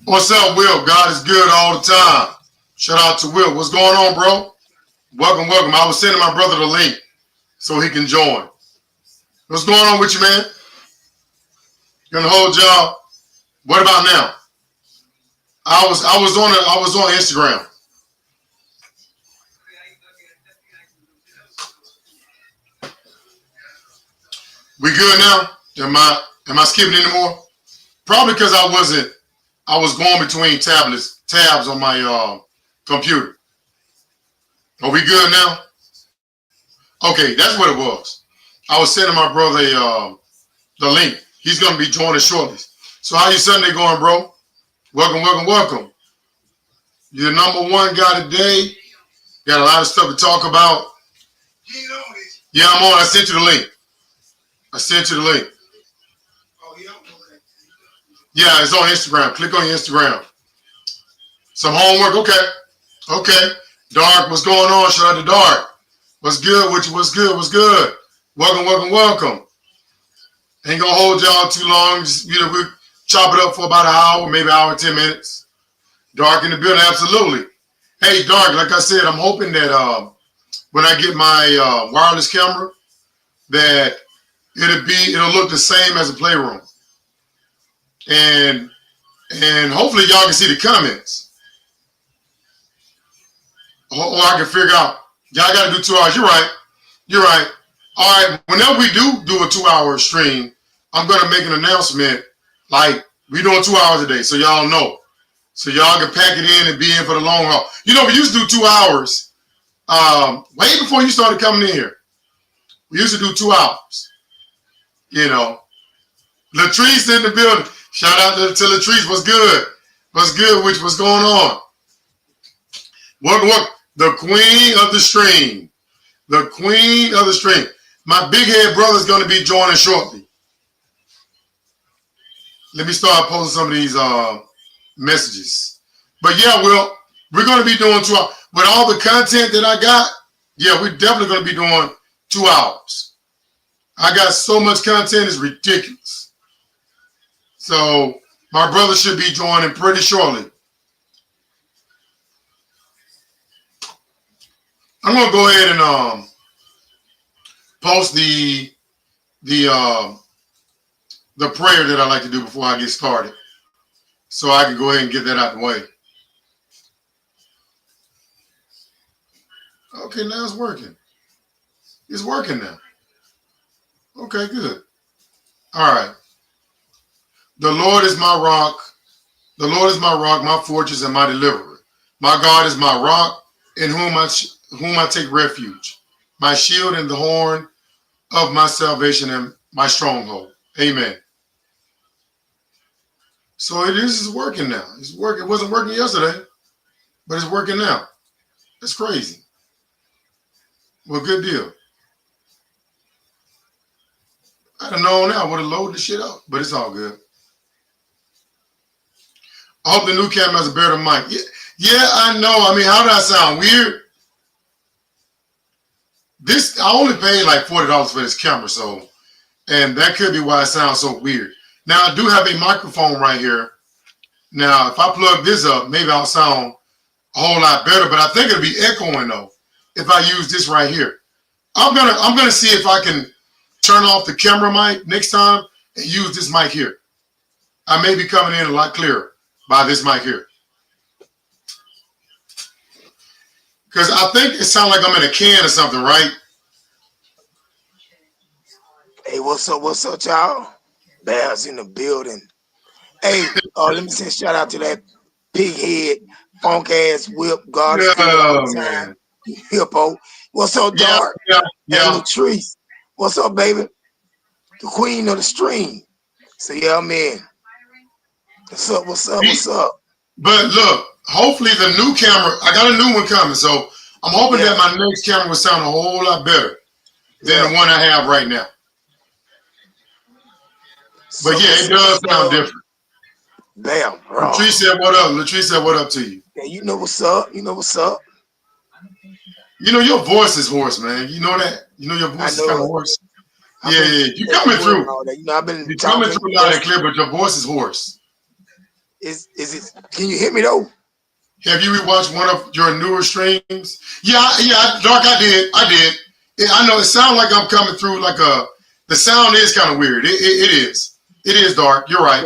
What's up, Will? God is good all the time. Shout out to Will. What's going on, bro? Welcome, welcome. I was sending my brother the link so he can join. What's going on with you, man? Gonna hold y'all. What about now? I was on Instagram. We good now? Am I skipping anymore? Probably because I was going between tabs on my computer. Are we good now? Okay, that's what it was. I was sending my brother the link. He's gonna be joining shortly. So how your Sunday going, bro? Welcome, welcome, welcome. You're the #1 guy today. Got a lot of stuff to talk about. Yeah, I'm on. I sent you the link. Yeah, it's on Instagram. Click on your Instagram. Some homework. Okay. Dark, what's going on? Shout out to Dark. What's good with you? What's good? Welcome, welcome, welcome. Ain't gonna hold y'all too long. Just, we chop it up for about an hour, maybe an hour and 10 minutes. Dark in the building, absolutely. Hey, Dark, like I said, I'm hoping that when I get my wireless camera, that it'll look the same as a playroom. And hopefully y'all can see the comments. Or I can figure out. Y'all got to do 2 hours. You're right. All right. Whenever we do a 2-hour stream, I'm going to make an announcement like we're doing 2 hours a day so y'all know. So y'all can pack it in and be in for the long haul. You know, we used to do 2 hours way before you started coming in here. We used to do 2 hours. You know. Latrice in the building. Shout out to Latrice. What's good? What's going on? Welcome. The queen of the stream. The queen of the stream. My big head brother is going to be joining shortly. Let me start posting some of these messages. But yeah, we're going to be doing 2 hours. With all the content that I got, yeah, we're definitely going to be doing 2 hours. I got so much content, it's ridiculous. So my brother should be joining pretty shortly. I'm gonna go ahead and post the prayer that I like to do before I get started, so I can go ahead and get that out of the way. Okay, now it's working. It's working now. Okay, good. All right. The Lord is my rock. The Lord is my rock, my fortress, and my deliverer. My God is my rock, in whom I take refuge. My shield and the horn of my salvation and my stronghold. Amen. So this is working now. It's working. It wasn't working yesterday, but it's working now. It's crazy. Well, good deal. I'd have known that. I would have loaded the shit up, but it's all good. I hope the new camera has a better mic. Yeah, I know. I mean, how did I sound weird? I only paid like $40 for this camera, so, and that could be why it sounds so weird. Now, I do have a microphone right here. Now, if I plug this up, maybe I'll sound a whole lot better, but I think it'll be echoing though if I use this right here. I'm gonna see if I can turn off the camera mic next time and use this mic here. I may be coming in a lot clearer by this mic here. Because I think it sounds like I'm in a can or something, right? Hey, what's up, y'all? Bears in the building. Hey, let me say shout out to that pig head, funk ass whip, God is good all the time. Hippo. What's up, Dark? Yeah. And Latrice. What's up, baby? The queen of the stream. So yeah, man. What's up? What's up? What's up? But look, hopefully the new camera, I got a new one coming, so I'm hoping that my next camera will sound a whole lot better than the one I have right now. But yeah, it does sound different. Bam, bro. Latrice said what up? Latrice said what up to you? Yeah, you know what's up. You know what's up. You know your voice is hoarse, man. You know that? You know your voice is kind of hoarse. Yeah. You coming through. You know, I've been You're coming through loud and clear, but your voice is hoarse. Is it? Can you hear me though? Have you rewatched one of your newer streams? Yeah, Dark. I did. I know it sounds like I'm coming through like the sound is kind of weird. It is. It is, Dark. You're right.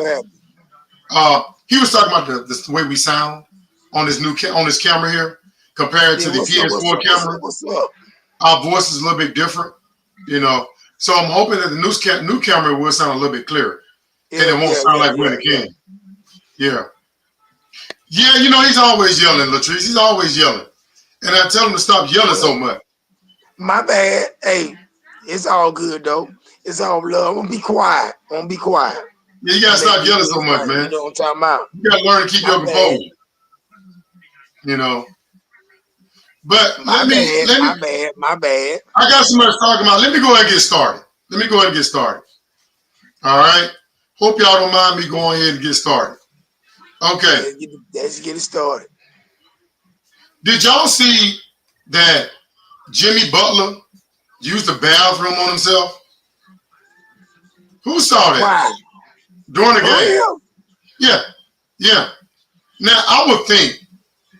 He was talking about the way we sound on this camera here compared to the PS4 camera. What's up? Our voice is a little bit different, you know. So I'm hoping that the new camera will sound a little bit clearer, and it won't sound like when it came. Yeah. Yeah, you know, he's always yelling, Latrice. He's always yelling. And I tell him to stop yelling so much. My bad. Hey, it's all good, though. It's all love. I'm going to be quiet. Yeah, you got to stop yelling so much, man. You know what I'm talking about. You got to learn to keep your composure. You know. But my bad. I got so much talking about. Let me go ahead and get started. All right? Hope y'all don't mind me going ahead and get started. Okay. Let's get it started. Did y'all see that Jimmy Butler used the bathroom on himself? Who saw that? Why? During the game. Yeah. Now, I would think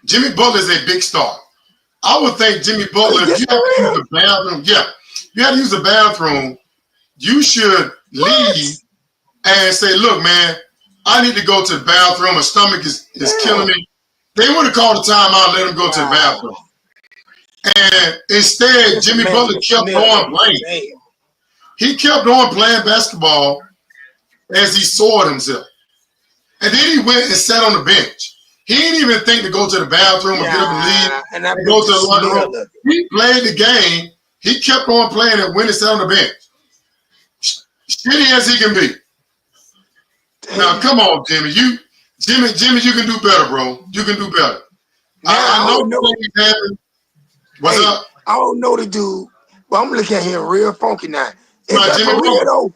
Jimmy Butler is a big star. I would think Jimmy Butler, if you have to use the bathroom, you have to use the bathroom, you should leave and say, look, man, I need to go to the bathroom. My stomach is killing me. They would have called the timeout and let him go to the bathroom. And instead, Jimmy Butler kept on playing. He kept on playing basketball as he soared himself. And then he went and sat on the bench. He didn't even think to go to the bathroom or get up and leave and go to the locker room. He played the game. He kept on playing and went and sat on the bench. Shitty as he can be. Now, come on, Jimmy. Jimmy, you can do better, bro. You can do better. I know things happen. What's up? I don't know the dude, but I'm looking at him real funky now. Is that Jimmy real, though?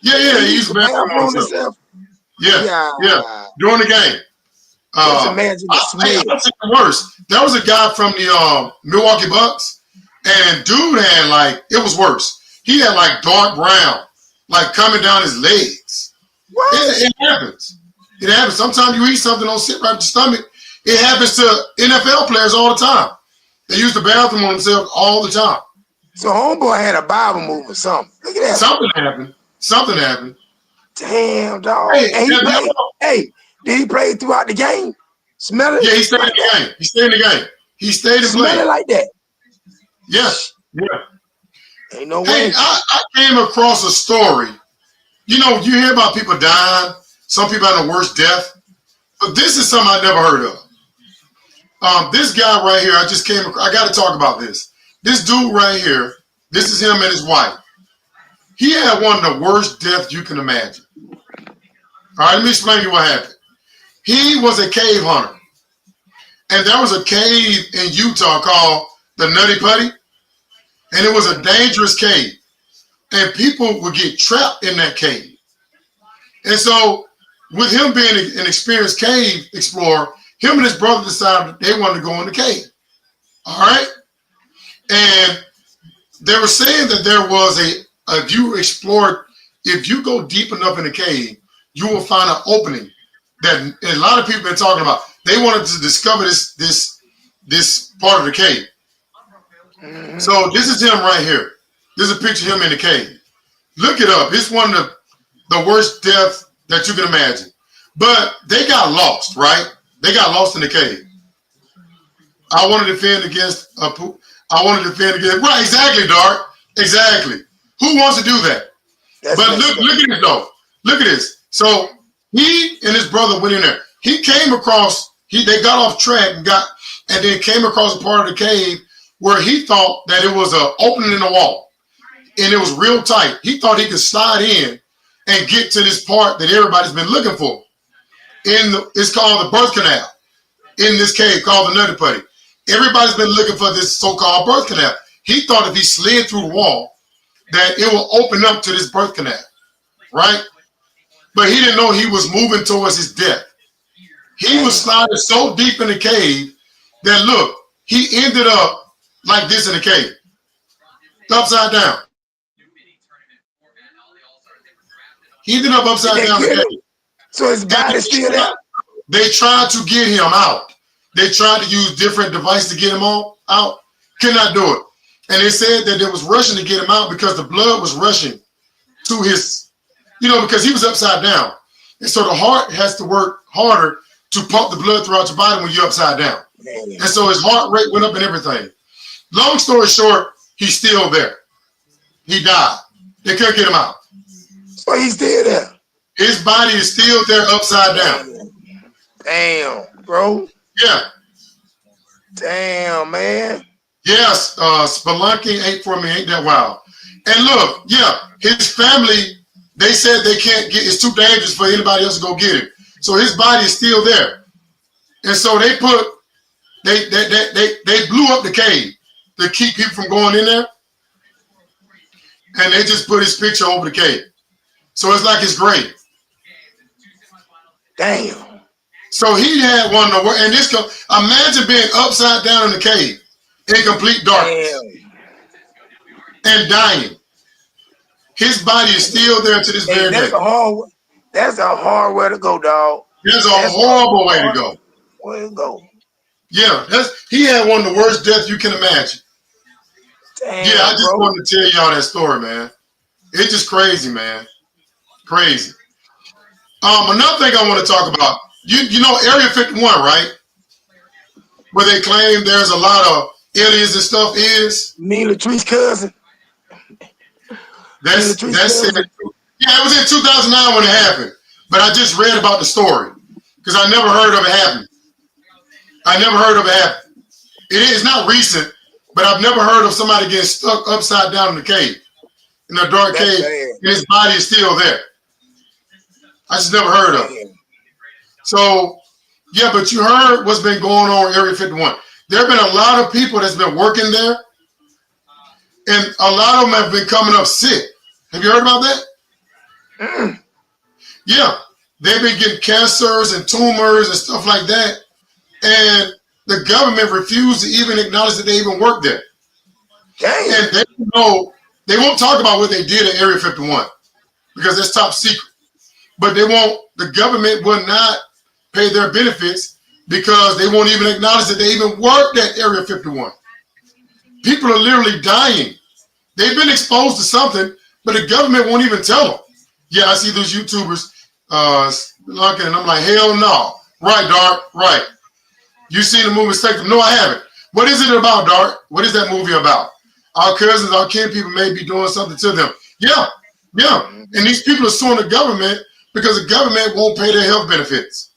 Yeah, he used the bathroom on himself. Yeah. During the game. Imagine the smell. I'll say the worst. There was a guy from the Milwaukee Bucks, and dude had it was worse. He had dark brown, coming down his legs. What? It happens. It happens. Sometimes you eat something, don't sit right with your stomach. It happens to NFL players all the time. They use the bathroom on themselves all the time. So homeboy had a Bible move or something. Look at that. Something happened. Damn, dog. Hey, did he play throughout the game? Smell it? Yeah, he stayed in the game. He stayed and played. Smell it like that? Yeah. Ain't no way. Hey, I came across a story. You know, you hear about people dying. Some people had the worst death. But this is something I never heard of. This guy right here, I got to talk about this. This dude right here, this is him and his wife. He had one of the worst deaths you can imagine. All right, let me explain to you what happened. He was a cave hunter. And there was a cave in Utah called the Nutty Putty. And it was a dangerous cave. And people would get trapped in that cave. And so, with him being an experienced cave explorer, him and his brother decided they wanted to go in the cave. All right? And they were saying that there was if you go deep enough in the cave, you will find an opening that a lot of people have been talking about. They wanted to discover this part of the cave. Mm-hmm. So this is him right here. This is a picture of him in the cave. Look it up. It's one of the worst deaths that you can imagine. But they got lost, right? They got lost in the cave. I want to defend against right, exactly, Dark. Exactly. Who wants to do that? But look at this though. Look at this. So he and his brother went in there. He came across, they got off track and then came across a part of the cave where he thought that it was an opening in the wall. and it was real tight. He thought he could slide in and get to this part that everybody's been looking for. It's called the birth canal in this cave called the Nutty Putty. Everybody's been looking for this so-called birth canal. He thought if he slid through the wall that it will open up to this birth canal, right? But he didn't know he was moving towards his death. He was sliding so deep in the cave that, look, he ended up like this in the cave, upside down. He ended up upside down in the cave. So his body's still there? They tried to get him out. They tried to use different devices to get him out. Could not do it. And they said that they was rushing to get him out because the blood was rushing to his, because he was upside down. And so the heart has to work harder to pump the blood throughout your body when you're upside down. And so his heart rate went up and everything. Long story short, he's still there. He died. They couldn't get him out. So he's still there. His body is still there upside down. Damn, bro. Yeah. Damn, man. Yes, spelunking ain't for me, ain't that wild. And look, yeah, his family, they said they can't get, it's too dangerous for anybody else to go get him. So his body is still there. And so they blew up the cave to keep people from going in there. And they just put his picture over the cave. So it's like his grave. Damn. So he had one of the worst, and this, imagine being upside down in the cave in complete darkness. Damn. And dying. His body is still there to this very day. That's a hard way to go, dog. That's a horrible way to go. Way to go. Yeah, he had one of the worst deaths you can imagine. Damn, yeah, I just wanted to tell y'all that story, man. It's just crazy, man. Crazy. Another thing I want to talk about. You know Area 51, right? Where they claim there's a lot of aliens and stuff is? Me and Latrice's cousin. That's it. Yeah, it was in 2009 when it happened. But I just read about the story because I never heard of it happening. It is not recent, but I've never heard of somebody getting stuck upside down in the cave, in a dark cave, and his body is still there. I just never heard of it. So, yeah, but you heard what's been going on in Area 51. There have been a lot of people that's been working there, and a lot of them have been coming up sick. Have you heard about that? Yeah, they've been getting cancers and tumors and stuff like that, and the government refused to even acknowledge that they even worked there. Damn. And they won't talk about what they did at Area 51 because that's top secret. But the government will not pay their benefits because they won't even acknowledge that they even worked at Area 51. People are literally dying. They've been exposed to something, but the government won't even tell them. Yeah, I see those YouTubers looking, and I'm like, hell no. Right, Dark, right. You seen the movie Spectrum? No, I haven't. What is it about, Dark? What is that movie about? Our cousins, our kin people may be doing something to them. Yeah. And these people are suing the government because the government won't pay their health benefits.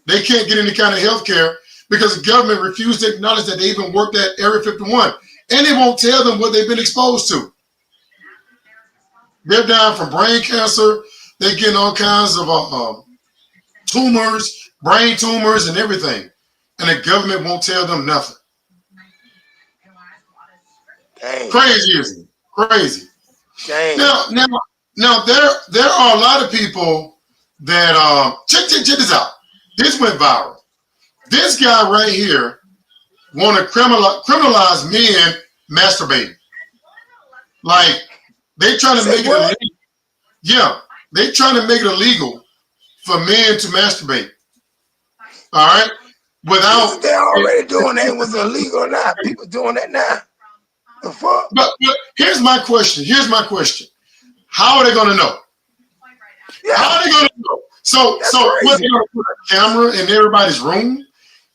They can't get any kind of health care because the government refused to acknowledge that they even worked at Area 51. And they won't tell them what they've been exposed to. They're dying from brain cancer. They're getting all kinds of tumors, brain tumors and everything. And the government won't tell them nothing. Dang. Crazy, isn't it? Crazy. Dang. Now there are a lot of people that check this out. This went viral. This guy right here want to criminalize men masturbating. Like they trying to make it illegal. Yeah, they trying to make it illegal for men to masturbate. All right, without they're already doing that. Was it illegal or not? People doing that now. The fuck? But here's my question. How are they going to know? Yeah. How are they going to know? So what, they going to put a camera in everybody's room?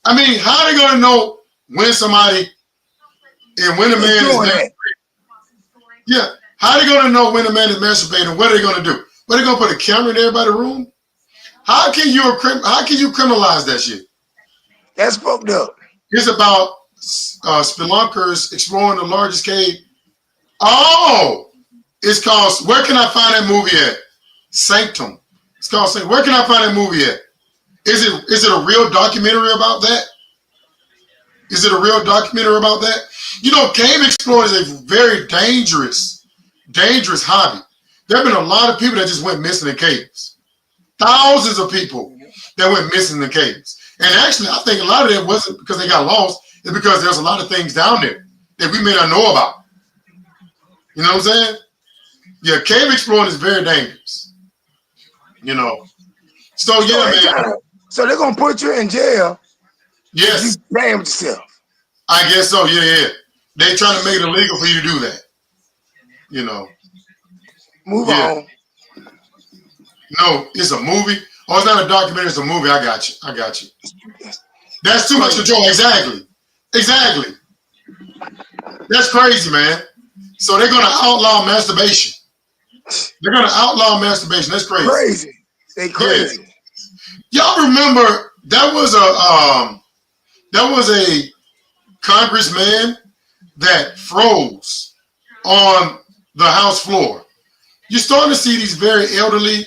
I mean, how are they going to know when somebody and when a man is masturbating? Yeah. How are they going to know when a man is masturbating? What are they going to do? What are they going to put a camera in everybody's room? How can you criminalize that shit? That's fucked up. It's about spelunkers exploring the largest cave. Oh, It's called, where can I find that movie at? Sanctum. It's called Sanctum. Where can I find that movie at? Is it a real documentary about that? Is it a real documentary about that? You know, cave exploring is a very dangerous hobby. There have been a lot of people that just went missing in caves. Thousands of people that went missing in caves. And actually, I think a lot of that wasn't because they got lost. It's because there's a lot of things down there that we may not know about. You know what I'm saying? Yeah, cave exploring is very dangerous. You know. So, yeah, man. So they're going to put you in jail. Yes. You playing with yourself. I guess so, yeah. They trying to make it illegal for you to do that. You know. Move on. No, it's a movie. Oh, it's not a documentary, it's a movie. I got you. That's too much control. Exactly. That's crazy, man. So they're going to outlaw masturbation. That's crazy. They crazy. Yeah. Y'all remember that was a congressman that froze on the House floor. You're starting to see these very elderly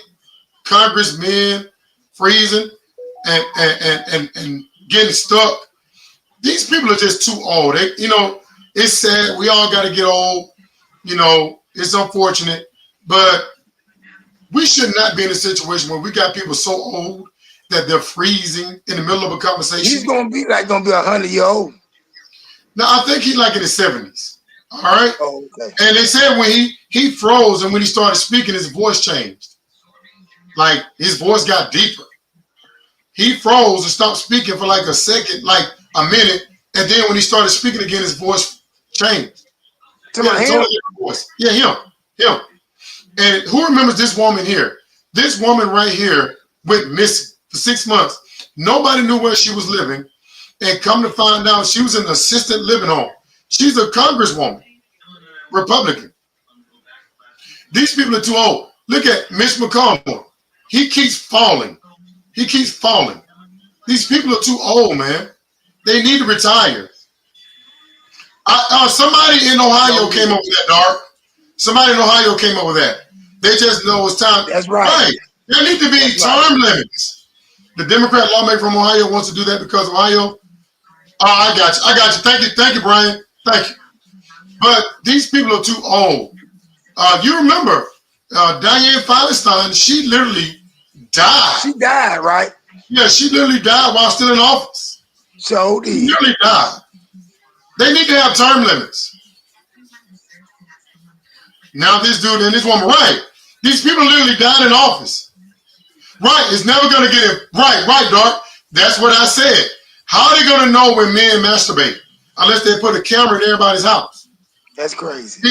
congressmen freezing and getting stuck. These people are just too old. They, you know, it's sad. We all got to get old. You know, it's unfortunate, but we should not be in a situation where we got people so old that they're freezing in the middle of a conversation. He's gonna be 100-year-old. Now, I think he's like in his 70s. All right. Oh, okay. And they said when he froze, and when he started speaking, his voice changed. Like his voice got deeper. He froze and stopped speaking for like a second, like a minute, and then when he started speaking again, his voice changed. To my him? Voice. Yeah, him. And who remembers this woman here? This woman right here went missing for 6 months. Nobody knew where she was living, and come to find out, she was in an assisted living home. She's a congresswoman, Republican. These people are too old. Look at Mitch McConnell. He keeps falling. These people are too old, man. They need to retire. Somebody in Ohio came up with that, Dark. Somebody in Ohio came up with that. They just know it's time. That's right. There need to be term limits. The Democrat lawmaker from Ohio wants to do that because Ohio. Oh, I got you. Thank you, Brian. Thank you. But these people are too old. You remember Dianne Feinstein? She literally died. She died, right? Yeah, she literally died while still in office. So did. She literally died. They need to have term limits. Now this dude and this woman, right? These people literally died in office. Right, it's never going to get it. Right, Dark. That's what I said. How are they going to know when men masturbate? Unless they put a camera in everybody's house. That's crazy.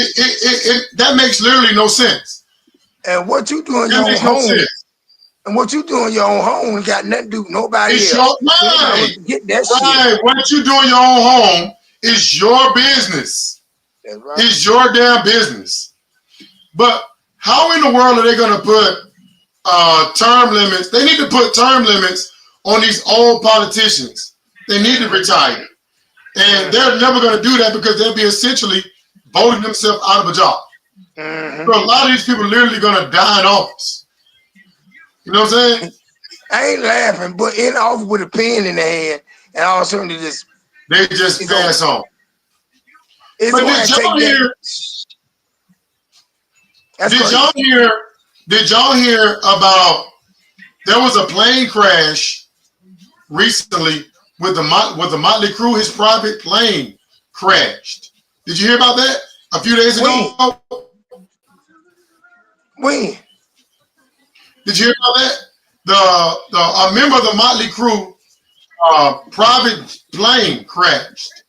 That makes literally no sense. And what you do in your own home, and what you do in your own home, got nothing to do with nobody else. Right. Get that shit. What you do in your own home is your business. That's right. It's your damn business. But how in the world are they going to put term limits? They need to put term limits on these old politicians. They need to retire. And they're never going to do that because they'll be essentially voting themselves out of a job. Mm-hmm. So a lot of these people are literally going to die in office. You know what I'm saying? I ain't laughing, but in office with a pen in their hand, and all of a sudden they just pass on. But did y'all hear about there was a plane crash recently with the Motley Crue? His private plane crashed. Did you hear about that a few days ago? When? Did you hear about that? A member of the Motley Crue private plane crashed,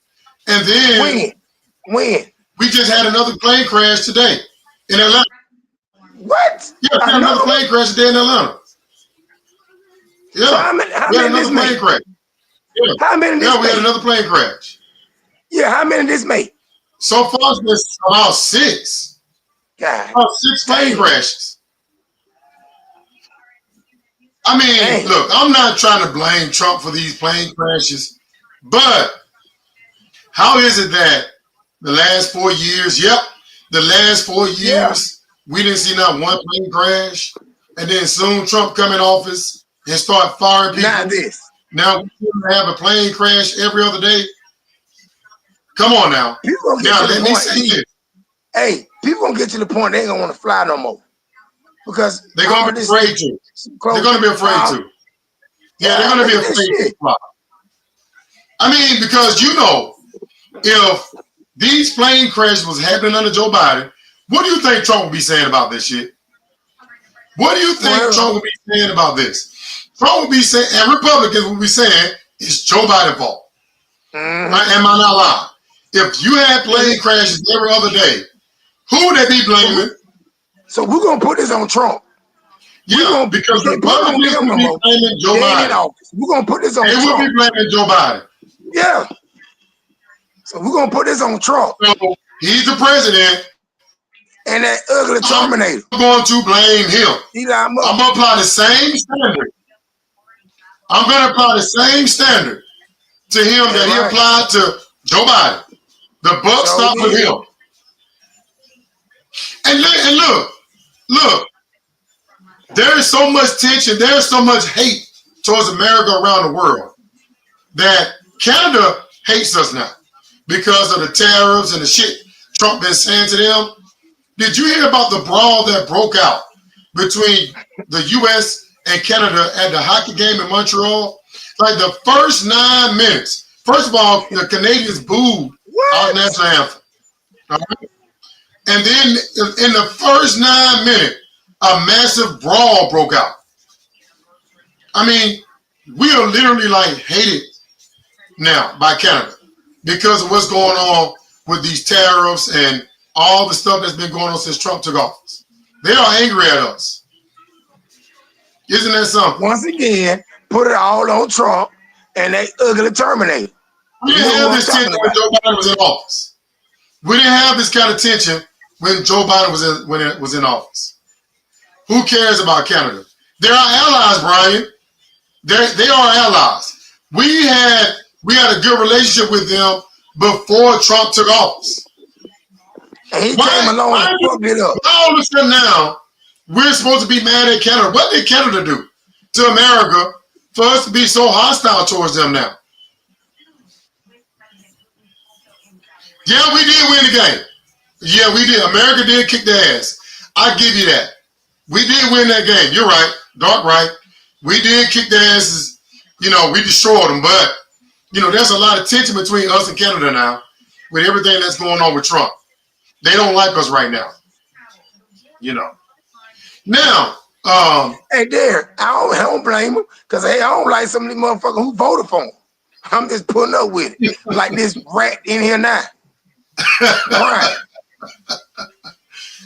and then when we just had another plane crash today in Atlanta. What? Yeah, we had another plane crash today in Atlanta. Yeah, so how we had another plane crash. Yeah. How many? Yeah, we had another plane crash. Yeah, how many this made? So far, it's about 6. God. About 6 plane crashes. I mean, look, I'm not trying to blame Trump for these plane crashes, but how is it that the last 4 years, the last 4 years, we didn't see not one plane crash, and then soon Trump come in office and start firing people. Not this. Now we have a plane crash every other day. Come on now. People gonna get Now to the let me point. say this. Hey, people gonna get to the point they ain't gonna want to fly no more because They're gonna be afraid to. They're gonna be afraid to. Yeah, they're gonna be afraid to fly. I mean, because you know, if these plane crashes was happening under Joe Biden, what do you think Trump would be saying about this shit? What do you think Trump would be saying about this? Trump would be saying, and Republicans would be saying, it's Joe Biden's fault. Am I not lying? If you had plane crashes every other day, who would they be blaming? So we're gonna put this on Trump. Yeah, because Republicans would be blaming Joe Biden. We're gonna put this on Trump. They would be blaming Joe Biden. Yeah. So we're gonna put this on Trump. So he's the president. And that ugly Terminator. I'm going to blame him. I'm going to apply the same standard. I'm going to apply the same standard to him that he applied to Joe Biden. The buck stopped with him. And look, there is so much tension, there is so much hate towards America around the world that Canada hates us now because of the tariffs and the shit Trump been saying to them. Did you hear about the brawl that broke out between the U.S. and Canada at the hockey game in Montreal? Like the first 9 minutes. First of all, the Canadians booed our national anthem. Right? And then in the first 9 minutes, a massive brawl broke out. I mean, we are literally like hated now by Canada because of what's going on with these tariffs and all the stuff that's been going on since Trump took office. They are angry at us. Isn't that something? Once again, put it all on Trump and that ugly Terminator. We didn't have this tension when Joe Biden was in office. We didn't have this kind of tension when Joe Biden was in office. Who cares about Canada? They're our allies, Brian. They are allies. We had a good relationship with them before Trump took office. And he came along and fucked it up. All of a sudden now, we're supposed to be mad at Canada. What did Canada do to America for us to be so hostile towards them now? Yeah, we did win the game. Yeah, we did. America did kick their ass. I give you that. We did win that game. You're right. Dark right. We did kick their asses. You know, we destroyed them. But, you know, there's a lot of tension between us and Canada now with everything that's going on with Trump. They don't like us right now. You know. Now, hey, there, I don't blame them because hey, I don't like some of these motherfuckers who voted for him. I'm just putting up with it. Like this rat in here now. Right.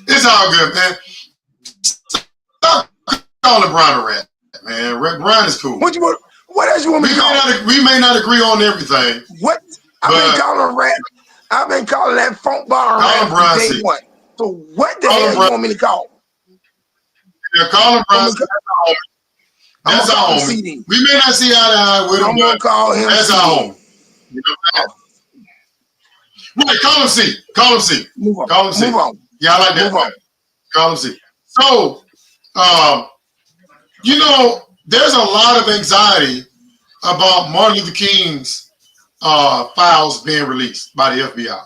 It's all good, man. Stop calling Brian a rat, man. Brian is cool. What else you want me to call him? We may not agree on everything. What? I've been calling him a rat. I've been calling that funk bar rat from day one. So what the hell you want me to call him? Yeah, call him Brian. That's our homie. We may not see eye to eye with him, I'm gonna call him. That's our homie. You know that? Right, call him C. Call him C. Move on. Call him C. Move on. Yeah, I like that. Move on. Call him C. So, you know, there's a lot of anxiety about Martin Luther King's files being released by the FBI.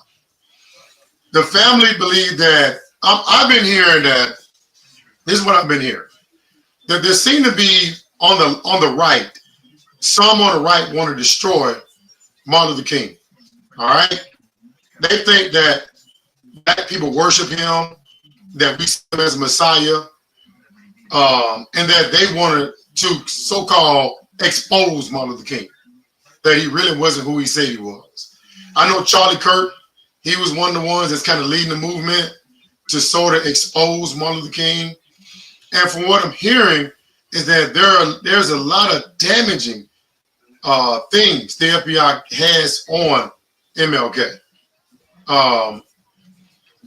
The family believe that I've been hearing that. This is what I've been hearing. That there seem to be on the right, some on the right want to destroy Martin Luther King. All right, they think that black people worship him, that we see him as a Messiah, and that they wanted to so-called expose Martin Luther King, that he really wasn't who he said he was. I know Charlie Kirk, he was one of the ones that's kind of leading the movement to sort of expose Martin Luther King. And from what I'm hearing is that there's a lot of damaging things the FBI has on MLK.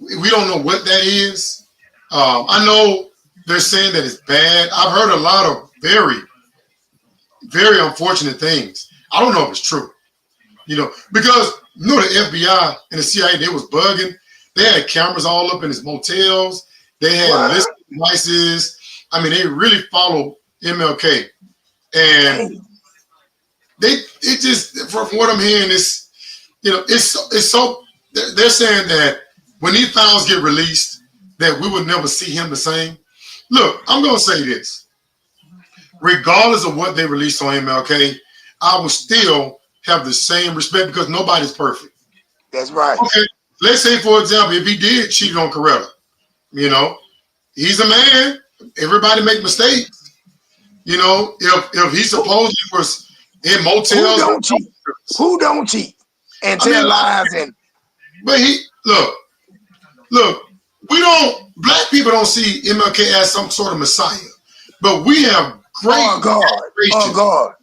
We don't know what that is. I know they're saying that it's bad. I've heard a lot of very, very unfortunate things. I don't know if it's true. You know, because you know the FBI and the CIA, they was bugging. They had cameras all up in his motels. They had listed devices. I mean, they really follow MLK, and it just from what I'm hearing is, it's so they're saying that when these files get released, that we would never see him the same. Look, I'm gonna say this: regardless of what they released on MLK, I will still have the same respect because nobody's perfect. That's right. Okay, let's say for example, if he did cheat on Coretta, he's a man. Everybody make mistakes. If he supposedly was in motels, who don't cheat and tell lies But look, black people don't see MLK as some sort of messiah, but we have great admiration. Oh God.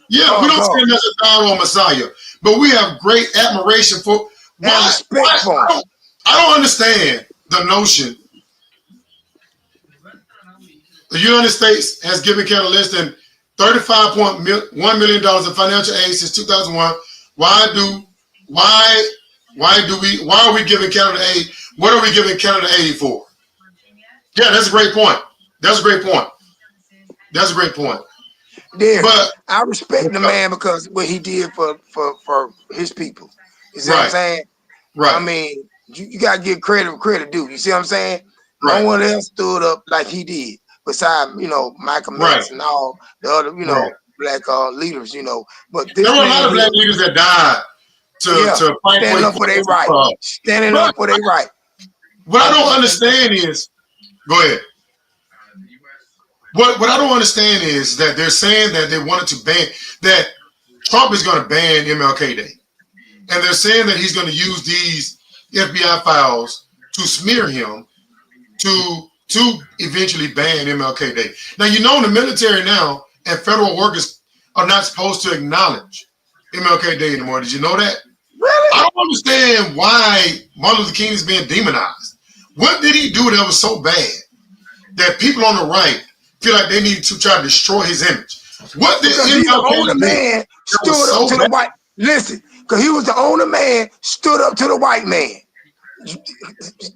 Yeah, we don't see him as a God or messiah, but we have great admiration for respect for him. I don't understand the notion. The United States has given Canada less than $35.1 million in financial aid since 2001. Why are we giving Canada aid? What are we giving Canada aid for? Yeah, that's a great point. But I respect the man because what he did for his people. You see what I'm saying? Right. I mean, you gotta give credit where credit due. You see what I'm saying? Right. No one else stood up like he did, besides Michael X and all the other black leaders. But there were a lot of black leaders that died to fight standing up for their right. Standing up for their right. What I don't understand is, go ahead. What I don't understand is that they're saying that they wanted to that Trump is going to ban MLK Day. And they're saying that he's going to use these FBI files to smear him to eventually ban MLK Day. Now, in the military now and federal workers are not supposed to acknowledge MLK Day anymore. Did you know that? Really? I don't understand why Martin Luther King is being demonized. What did he do that was so bad that people on the right feel like they need to try to destroy his image? What did MLK do? Man stood up to the white. Listen, because he was the only man stood up to the white man.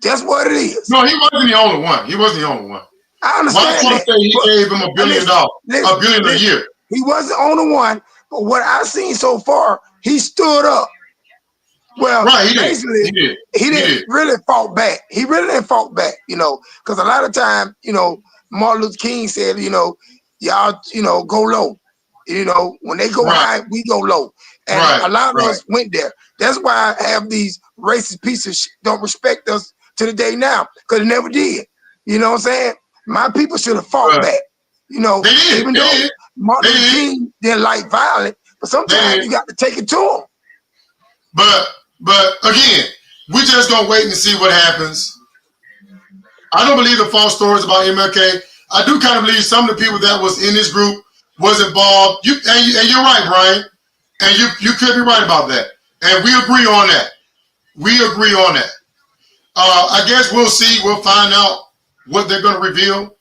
That's what it is. No, he wasn't the only one. I understand that. He gave him $1 billion, $1 billion a year. He wasn't the only one, but what I've seen so far, he stood up. Well, he didn't really fought back. He really didn't fought back, because a lot of time, Martin Luther King said, y'all, go low. When they go high, we go low. And a lot of us went there. That's why I have these racist pieces don't respect us to the day now, because they never did. You know what I'm saying? My people should have fought back. Even though Martin Luther King didn't like violence, but sometimes you got to take it to him. But again, we're just gonna wait and see what happens. I don't believe the false stories about MLK. I do kind of believe some of the people that was in this group was involved. And you're right, Brian. And you could be right about that. And we agree on that. I guess we'll see. We'll find out what they're going to reveal.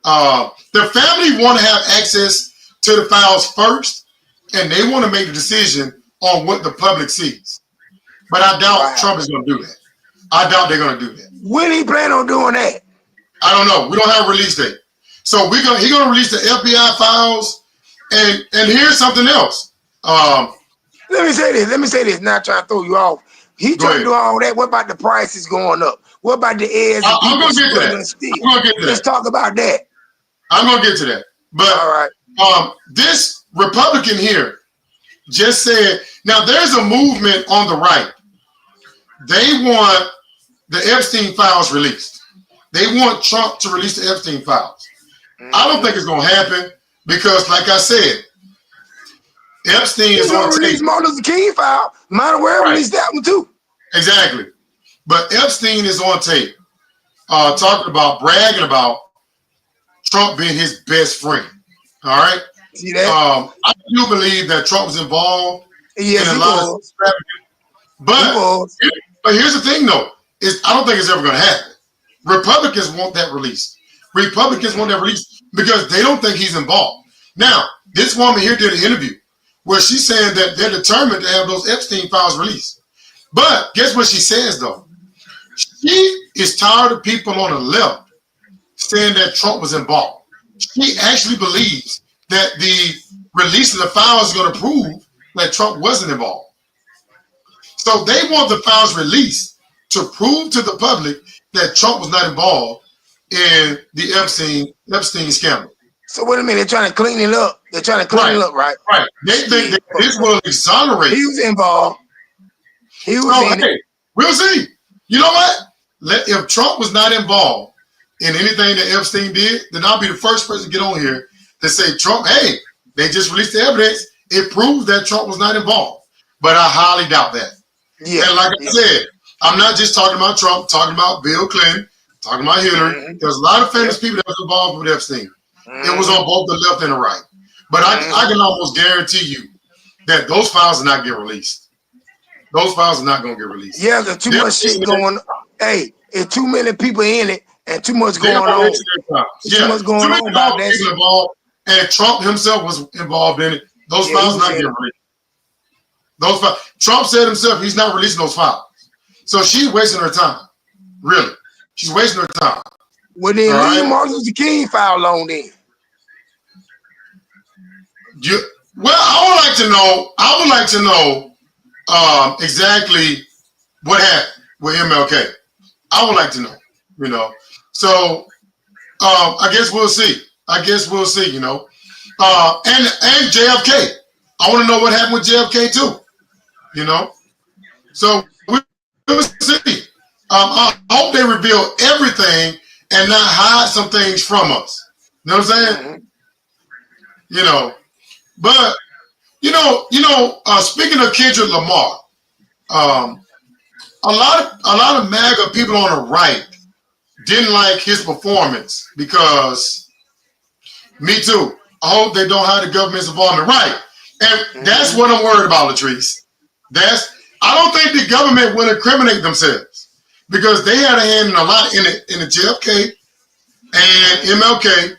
The family want to have access to the files first, and they want to make the decision on what the public sees. But I doubt Trump is going to do that. I doubt they're going to do that. When he plan on doing that? I don't know. We don't have a release date. So he's going to release the FBI files. And here's something else. Let me say this. Not trying to throw you off. He trying to do all that. What about the prices going up? What about the ads? I'm going to get to that. Let's talk about that. I'm going to get to that. But all right. This Republican here just said, now there's a movement on the right. They want the Epstein files released. They want Trump to release the Epstein files. I don't think it's going to happen because, like I said, Epstein is on tape. Release Martin Luther King file. Might as well release that one too. Exactly. But Epstein is on tape talking about, bragging about Trump being his best friend. All right? See that? I do believe that Trump was involved in a lot of but here's the thing, though. I don't think it's ever going to happen. Republicans want that released. Because they don't think he's involved. Now, this woman here did an interview where she's saying that they're determined to have those Epstein files released. But guess what she says, though? She is tired of people on the left saying that Trump was involved. She actually believes that the release of the files is going to prove that Trump wasn't involved. So they want the files released to prove to the public that Trump was not involved in the Epstein scandal. So wait a minute, they're trying to clean it up. They're trying to clean it up, right? Right. They think that this will exonerate. He was involved. He was in it. We'll see. You know what? If Trump was not involved in anything that Epstein did, then I'll be the first person to get on here to say, Trump, hey, they just released the evidence. It proves that Trump was not involved. But I highly doubt that. Yeah. And like I said, I'm not just talking about Trump, talking about Bill Clinton, talking about Hillary. There's a lot of famous people that was involved with Epstein. It was on both the left and the right. But I can almost guarantee you that those files are not getting released. Those files are not going to get released. Yeah, there's too much shit going on. Hey, it's too many people in it and too much going on. Too much going on about that shit. Involved, and Trump himself was involved in it. Those files are not getting released. Those files. Trump said himself he's not releasing those files. So she's wasting her time. Really. She's wasting her time. Well, then leave Martin Luther King file alone then. Well, I would like to know exactly what happened with MLK. I would like to know, you know. So I guess we'll see. You know. And JFK. I want to know what happened with JFK too. You know. So we'll see. I hope they reveal everything and not hide some things from us. You know what I'm saying? You know. But speaking of Kendrick Lamar, a lot of MAGA people on the right didn't like his performance because, me too. I hope they don't hide the government's involvement, right? And that's what I'm worried about, Latrice. I don't think the government will incriminate themselves because they had a hand in a lot in the JFK and MLK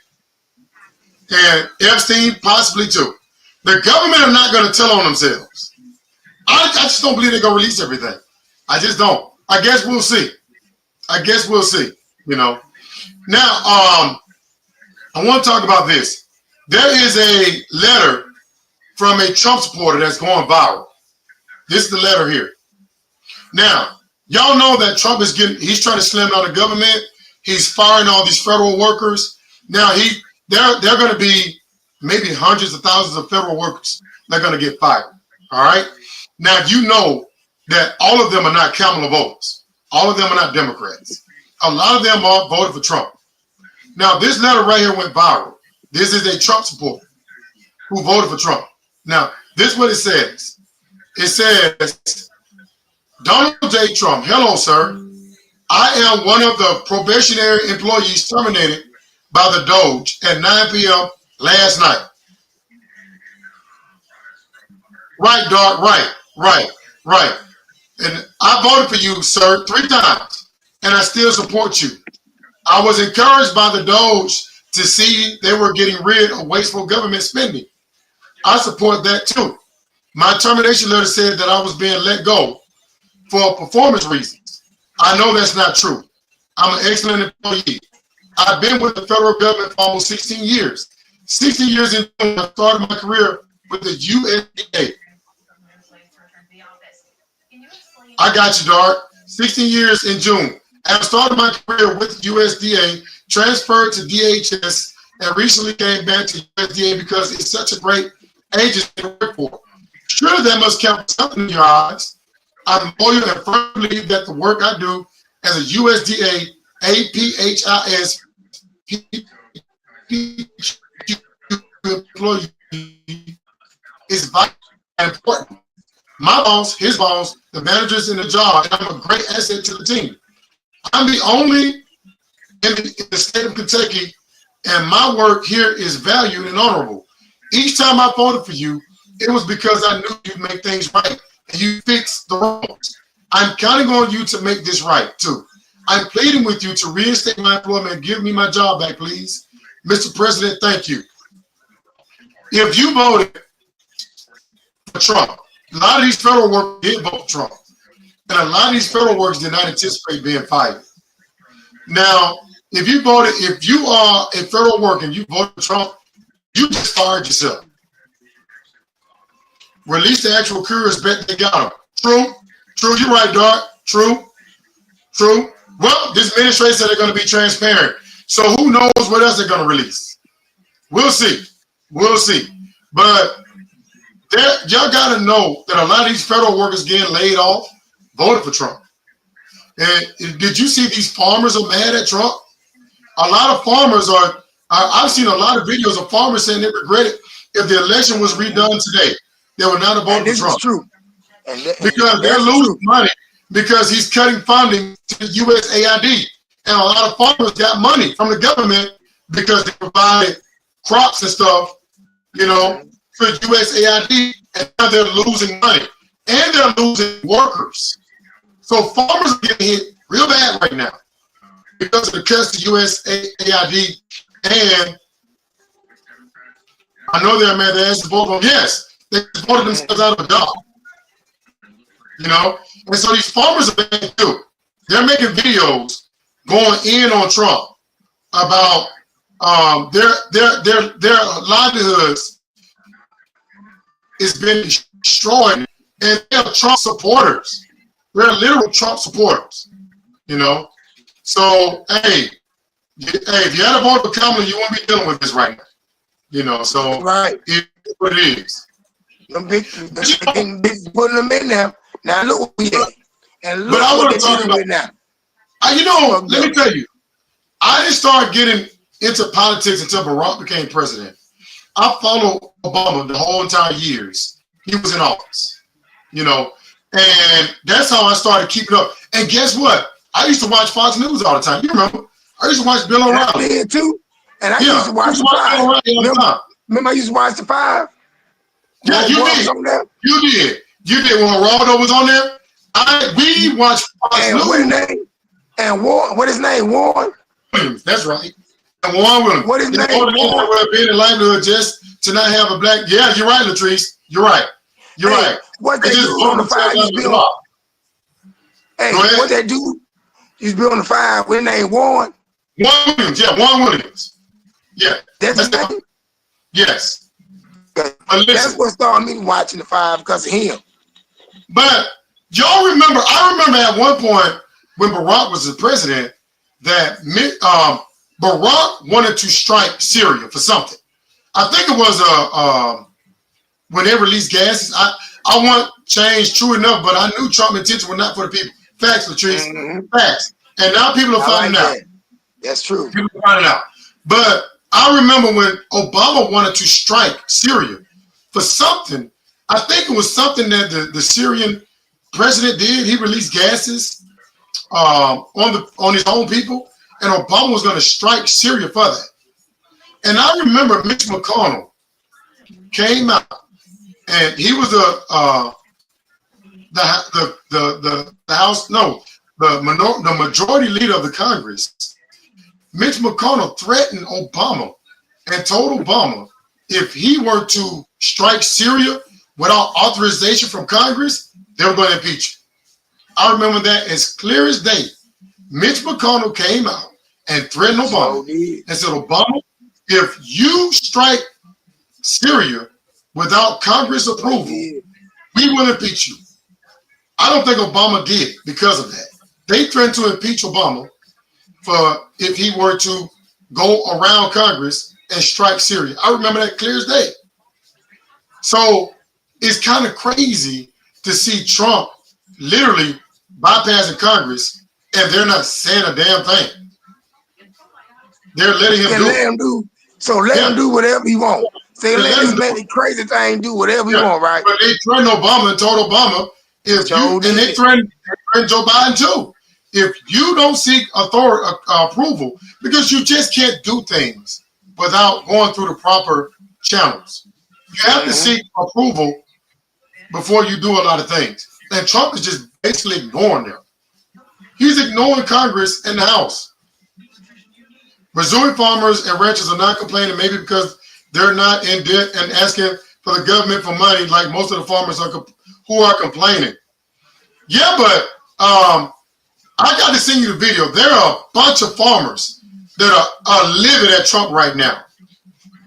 and Epstein possibly too. The government are not going to tell on themselves. I just don't believe they're going to release everything. I just don't. I guess we'll see. You know. Now, I want to talk about this. There is a letter from a Trump supporter that's going viral. This is the letter here. Now, y'all know that Trump he's trying to slim down the government. He's firing all these federal workers. Now, they're going to be maybe hundreds of thousands of federal workers that are going to get fired. All right. Now, you know that all of them are not Kamala voters. All of them are not Democrats. A lot of them are voted for Trump. Now, this letter right here went viral. This is a Trump supporter who voted for Trump. Now, this is what it says. It says, Donald J. Trump, hello, sir. I am one of the probationary employees terminated by the Doge at 9 p.m. last night. Right, dog, right. And I voted for you, sir, 3 times, and I still support you. I was encouraged by the Doge to see they were getting rid of wasteful government spending. I support that too. My termination letter said that I was being let go for performance reasons. I know that's not true. I'm an excellent employee. I've been with the federal government for almost 16 years. 16 years in, I started my career with the USDA. I got you, Dart. 16 years in June. I started my career with USDA, transferred to DHS, and recently came back to USDA because it's such a great agency to work for. Surely that must count for something in your eyes. I'm loyal and firmly believe that the work I do as a USDA APHIS employee is vital and important. My boss, his boss, the managers in the job, and I'm a great asset to the team. I'm the only in the state of Kentucky, and my work here is valued and honorable. Each time I voted for you, it was because I knew you'd make things right and you fix the wrongs. I'm counting on you to make this right, too. I'm pleading with you to reinstate my employment and give me my job back, please. Mr. President, thank you. If you voted for Trump, a lot of these federal workers did vote for Trump. And a lot of these federal workers did not anticipate being fired. Now, if you are a federal worker and you voted for Trump, you just fired yourself. Release the actual curious bet they got them. True, you're right, Dart. True. Well, this administration said they're going to be transparent. So who knows what else they're going to release? We'll see. But y'all got to know that a lot of these federal workers getting laid off voted for Trump. And did you see these farmers are mad at Trump? A lot of farmers are. I've seen a lot of videos of farmers saying they regret it if the election was redone today. They would not have voted for Trump. This is true. Because they're losing money because he's cutting funding to the USAID. And a lot of farmers got money from the government because they provided crops and stuff, you know, for USAID, and now they're losing money. And they're losing workers. So farmers are getting hit real bad right now because of the cuts to USAID. And I know they're mad. They asked both of them. Yes, they voted themselves out of a job. You know, and so these farmers are bad too. They're making videos going in on Trump about their livelihoods is being destroyed, and they're Trump supporters. They're literal Trump supporters. You know, so hey, if you had a vote for Kamala, you won't be dealing with this right now. You know, so right, it's what it is. Them big putting them in there. Now look where we at. And look what they're dealing with now. You know, let me tell you, I didn't start getting into politics until Barack became president. I followed Obama the whole entire years he was in office, you know, and that's how I started keeping up. And guess what? I used to watch Fox News all the time. You remember? I used to watch Bill O'Reilly. I did too. And I used to watch the Five. Remember I used to watch the Five? Yeah, you did. You did. When Geraldo was on there, we watched Fox News. What his name? Warren? Williams, that's right. And Warren Williams. What his name? Warren would have been in livelihood just to not have a black. Yeah, you're right, Latrice. You're right. What they do on the Five? What they do? He's building the Five. What his name? Warren? Warren Williams. Yeah, Warren Williams. Yeah. That's his name? Yes. That's what started me watching the Five because of him. But y'all remember, I remember at one point when Barack was the president that Barack wanted to strike Syria for something. I think it was when they released gases. I want change, true enough, but I knew Trump's intention was not for the people. Facts, Latrice. Facts. And now people are finding out. That's true. People are finding out. But I remember when Obama wanted to strike Syria for something. I think it was something that the Syrian president did. He released gases on his own people, and Obama was going to strike Syria for that. And I remember Mitch McConnell came out, and he was the House, no, the majority leader of the Congress. Mitch McConnell threatened Obama and told Obama if he were to strike Syria without authorization from Congress, they were going to impeach him. I remember that as clear as day. Mitch McConnell came out and threatened Obama and said, Obama, if you strike Syria without Congress approval, we will impeach you. I don't think Obama did because of that. They threatened to impeach Obama for if he were to go around Congress and strike Syria. I remember that clear as day. So it's kind of crazy to see Trump literally bypassing Congress and they're not saying a damn thing. They're letting him do it. Let him do whatever he wants. Say, let him make the crazy thing do whatever he wants, right? But they threatened Obama and told Obama, and they threatened Joe Biden too. If you don't seek approval, because you just can't do things without going through the proper channels. You have to seek approval before you do a lot of things. And Trump is just basically ignoring them. He's ignoring Congress and the House. Missouri farmers and ranchers are not complaining, maybe because they're not in debt and asking for the government for money like most of the farmers who are complaining. Yeah, but I got to send you the video. There are a bunch of farmers that are livid at Trump right now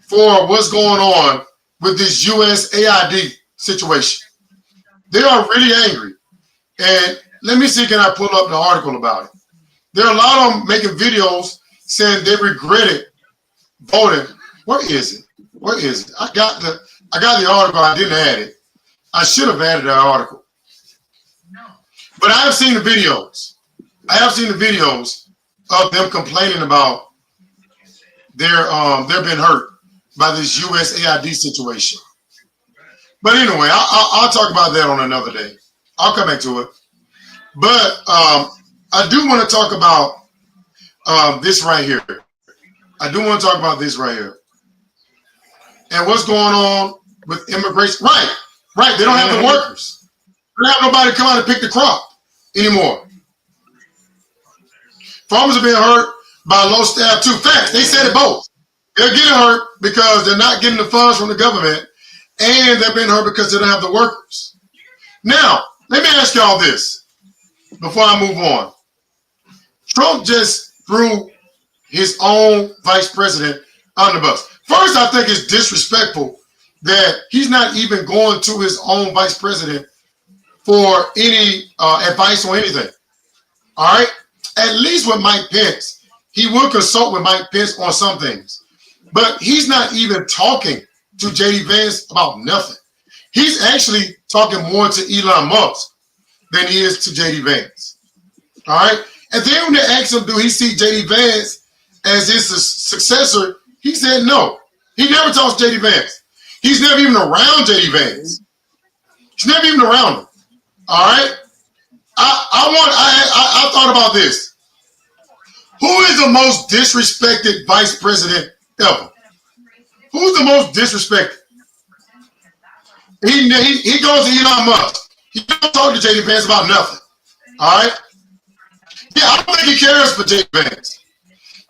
for what's going on with this USAID situation. They are really angry. And let me see, can I pull up the article about it? There are a lot of them making videos saying they regretted voting. Where is it? Where is it? I got the article. I didn't add it. I should have added that article. But I have seen the videos. I have seen the videos of them complaining about they're being hurt by this USAID situation. But anyway, I'll talk about that on another day. I'll come back to it. But I do want to talk about this right here. I do want to talk about this right here. And what's going on with immigration. Right. They don't have the workers. They don't have nobody come out and pick the crop anymore. Farmers are being hurt by low staff too. Facts. They said it both. They're getting hurt because they're not getting the funds from the government, and they're being hurt because they don't have the workers. Now, let me ask y'all this before I move on. Trump just threw his own vice president on the bus. First, I think it's disrespectful that he's not even going to his own vice president for any advice on anything. All right? At least with Mike Pence, he will consult with Mike Pence on some things. But he's not even talking to J.D. Vance about nothing. He's actually talking more to Elon Musk than he is to J.D. Vance. All right? And then when they asked him, do he see J.D. Vance as his successor, he said no. He never talks to J.D. Vance. He's never even around J.D. Vance. He's never even around him. All right? I thought about this. Who is the most disrespected vice president ever? Who's the most disrespected? He goes to Elon Musk. He don't talk to J.D. Vance about nothing. All right? Yeah, I don't think he cares for J.D. Vance.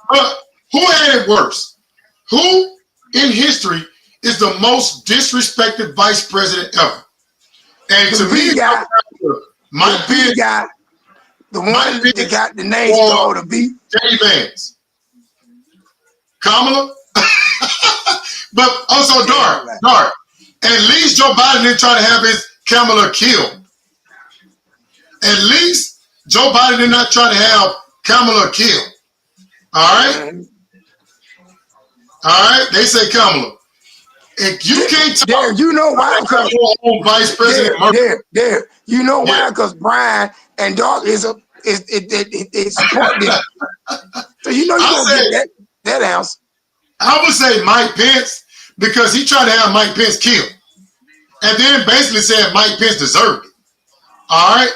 But who had it worse? Who in history is the most disrespected vice president ever? And to me, Mike Pence got the one that got the name called the V. J.D. Vance. Kamala. But also dark. At least Joe Biden didn't try to have his Kamala killed. At least Joe Biden did not try to have Kamala killed. All right? All right? They say Kamala. If you can't talk, there, you know why? Because Vice President there. You know why? Because Brian and Dark is support them. So you know you're gonna get that ounce. I would say Mike Pence because he tried to have Mike Pence killed, and then basically said Mike Pence deserved it. All right,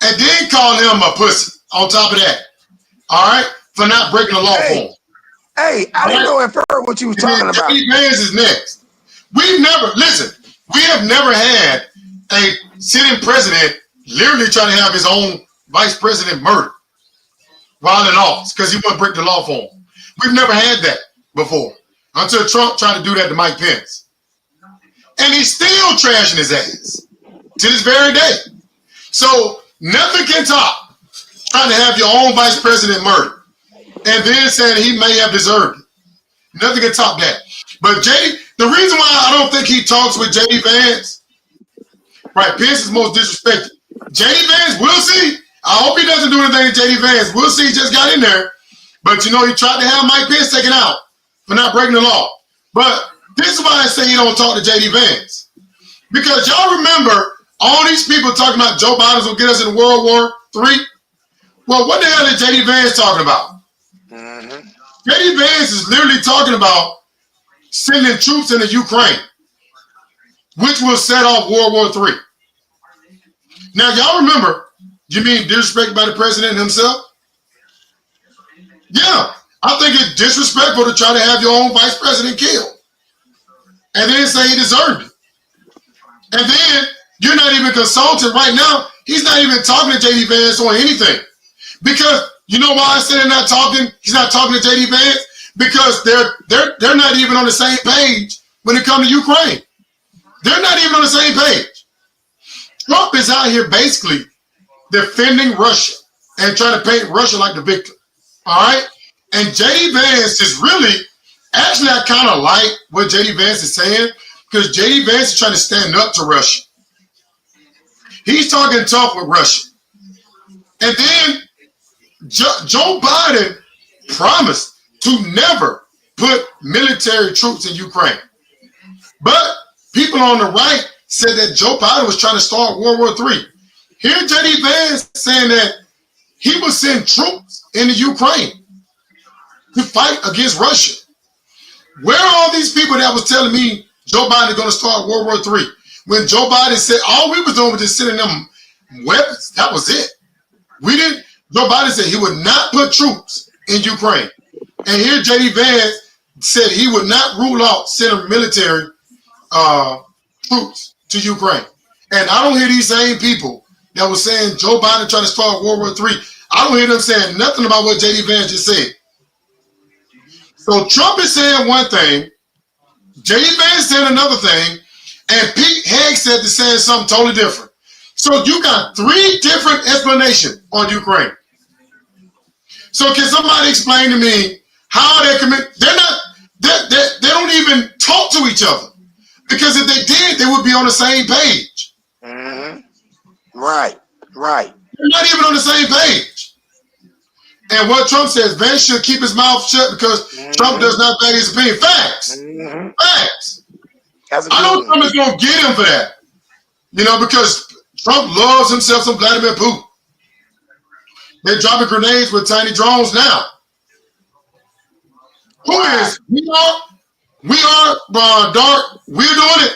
and then called him a pussy. On top of that, all right, for not breaking the law for him. Hey, I didn't know at first what you was talking about. J.D. Vance is next. We have never had a sitting president literally trying to have his own vice president murdered while in office because he wouldn't break the law for him. We've never had that before until Trump tried to do that to Mike Pence. And he's still trashing his ass to this very day. So nothing can top trying to have your own vice president murdered and then saying he may have deserved it. Nothing can top that. But the reason why I don't think he talks with J.D. Vance, right, Pence is most disrespected. J.D. Vance, we'll see. I hope he doesn't do anything to J.D. Vance. We'll see. He just got in there. But, you know, he tried to have Mike Pence taken out for not breaking the law. But this is why I say he don't talk to J.D. Vance. Because y'all remember all these people talking about Joe Biden's going to get us in World War III? Well, what the hell is J.D. Vance talking about? J.D. Vance is literally talking about sending troops into Ukraine, which will set off World War III. Now, y'all remember, you mean disrespected by the president himself? Yeah, I think it's disrespectful to try to have your own vice president killed and then say he deserved it. And then you're not even consulting right now. He's not even talking to J.D. Vance on anything. Because you know why I said he's not talking to J.D. Vance? Because they're not even on the same page when it comes to Ukraine. They're not even on the same page. Trump is out here basically defending Russia and trying to paint Russia like the victim. All right? And JD Vance is really, actually, I kind of like what JD Vance is saying, because JD Vance is trying to stand up to Russia. He's talking tough with Russia. And then Joe Biden promised to never put military troops in Ukraine. But people on the right said that Joe Biden was trying to start World War III. Here, JD Vance saying that he will send troops into Ukraine to fight against Russia. Where are all these people that was telling me Joe Biden is going to start World War III? When Joe Biden said all we was doing was just sending them weapons. That was it. We didn't. Joe Biden said he would not put troops in Ukraine. And here JD Vance said he would not rule out sending military troops to Ukraine. And I don't hear these same people that were saying Joe Biden trying to start World War III. I don't hear them saying nothing about what JD Vance just said. So Trump is saying one thing, JD Vance said another thing, and Pete Hegseth is saying something totally different. So you got three different explanations on Ukraine. So can somebody explain to me how they commit? They're not. They don't even talk to each other, because if they did, they would be on the same page. Mm-hmm. Right. They're not even on the same page. And what Trump says, Vance should keep his mouth shut because Trump does not value his opinion. Facts. Facts. I know Trump is going to get him for that. You know, because Trump loves himself some Vladimir Putin. They're dropping grenades with tiny drones now. Who is? We are dark. We're doing it.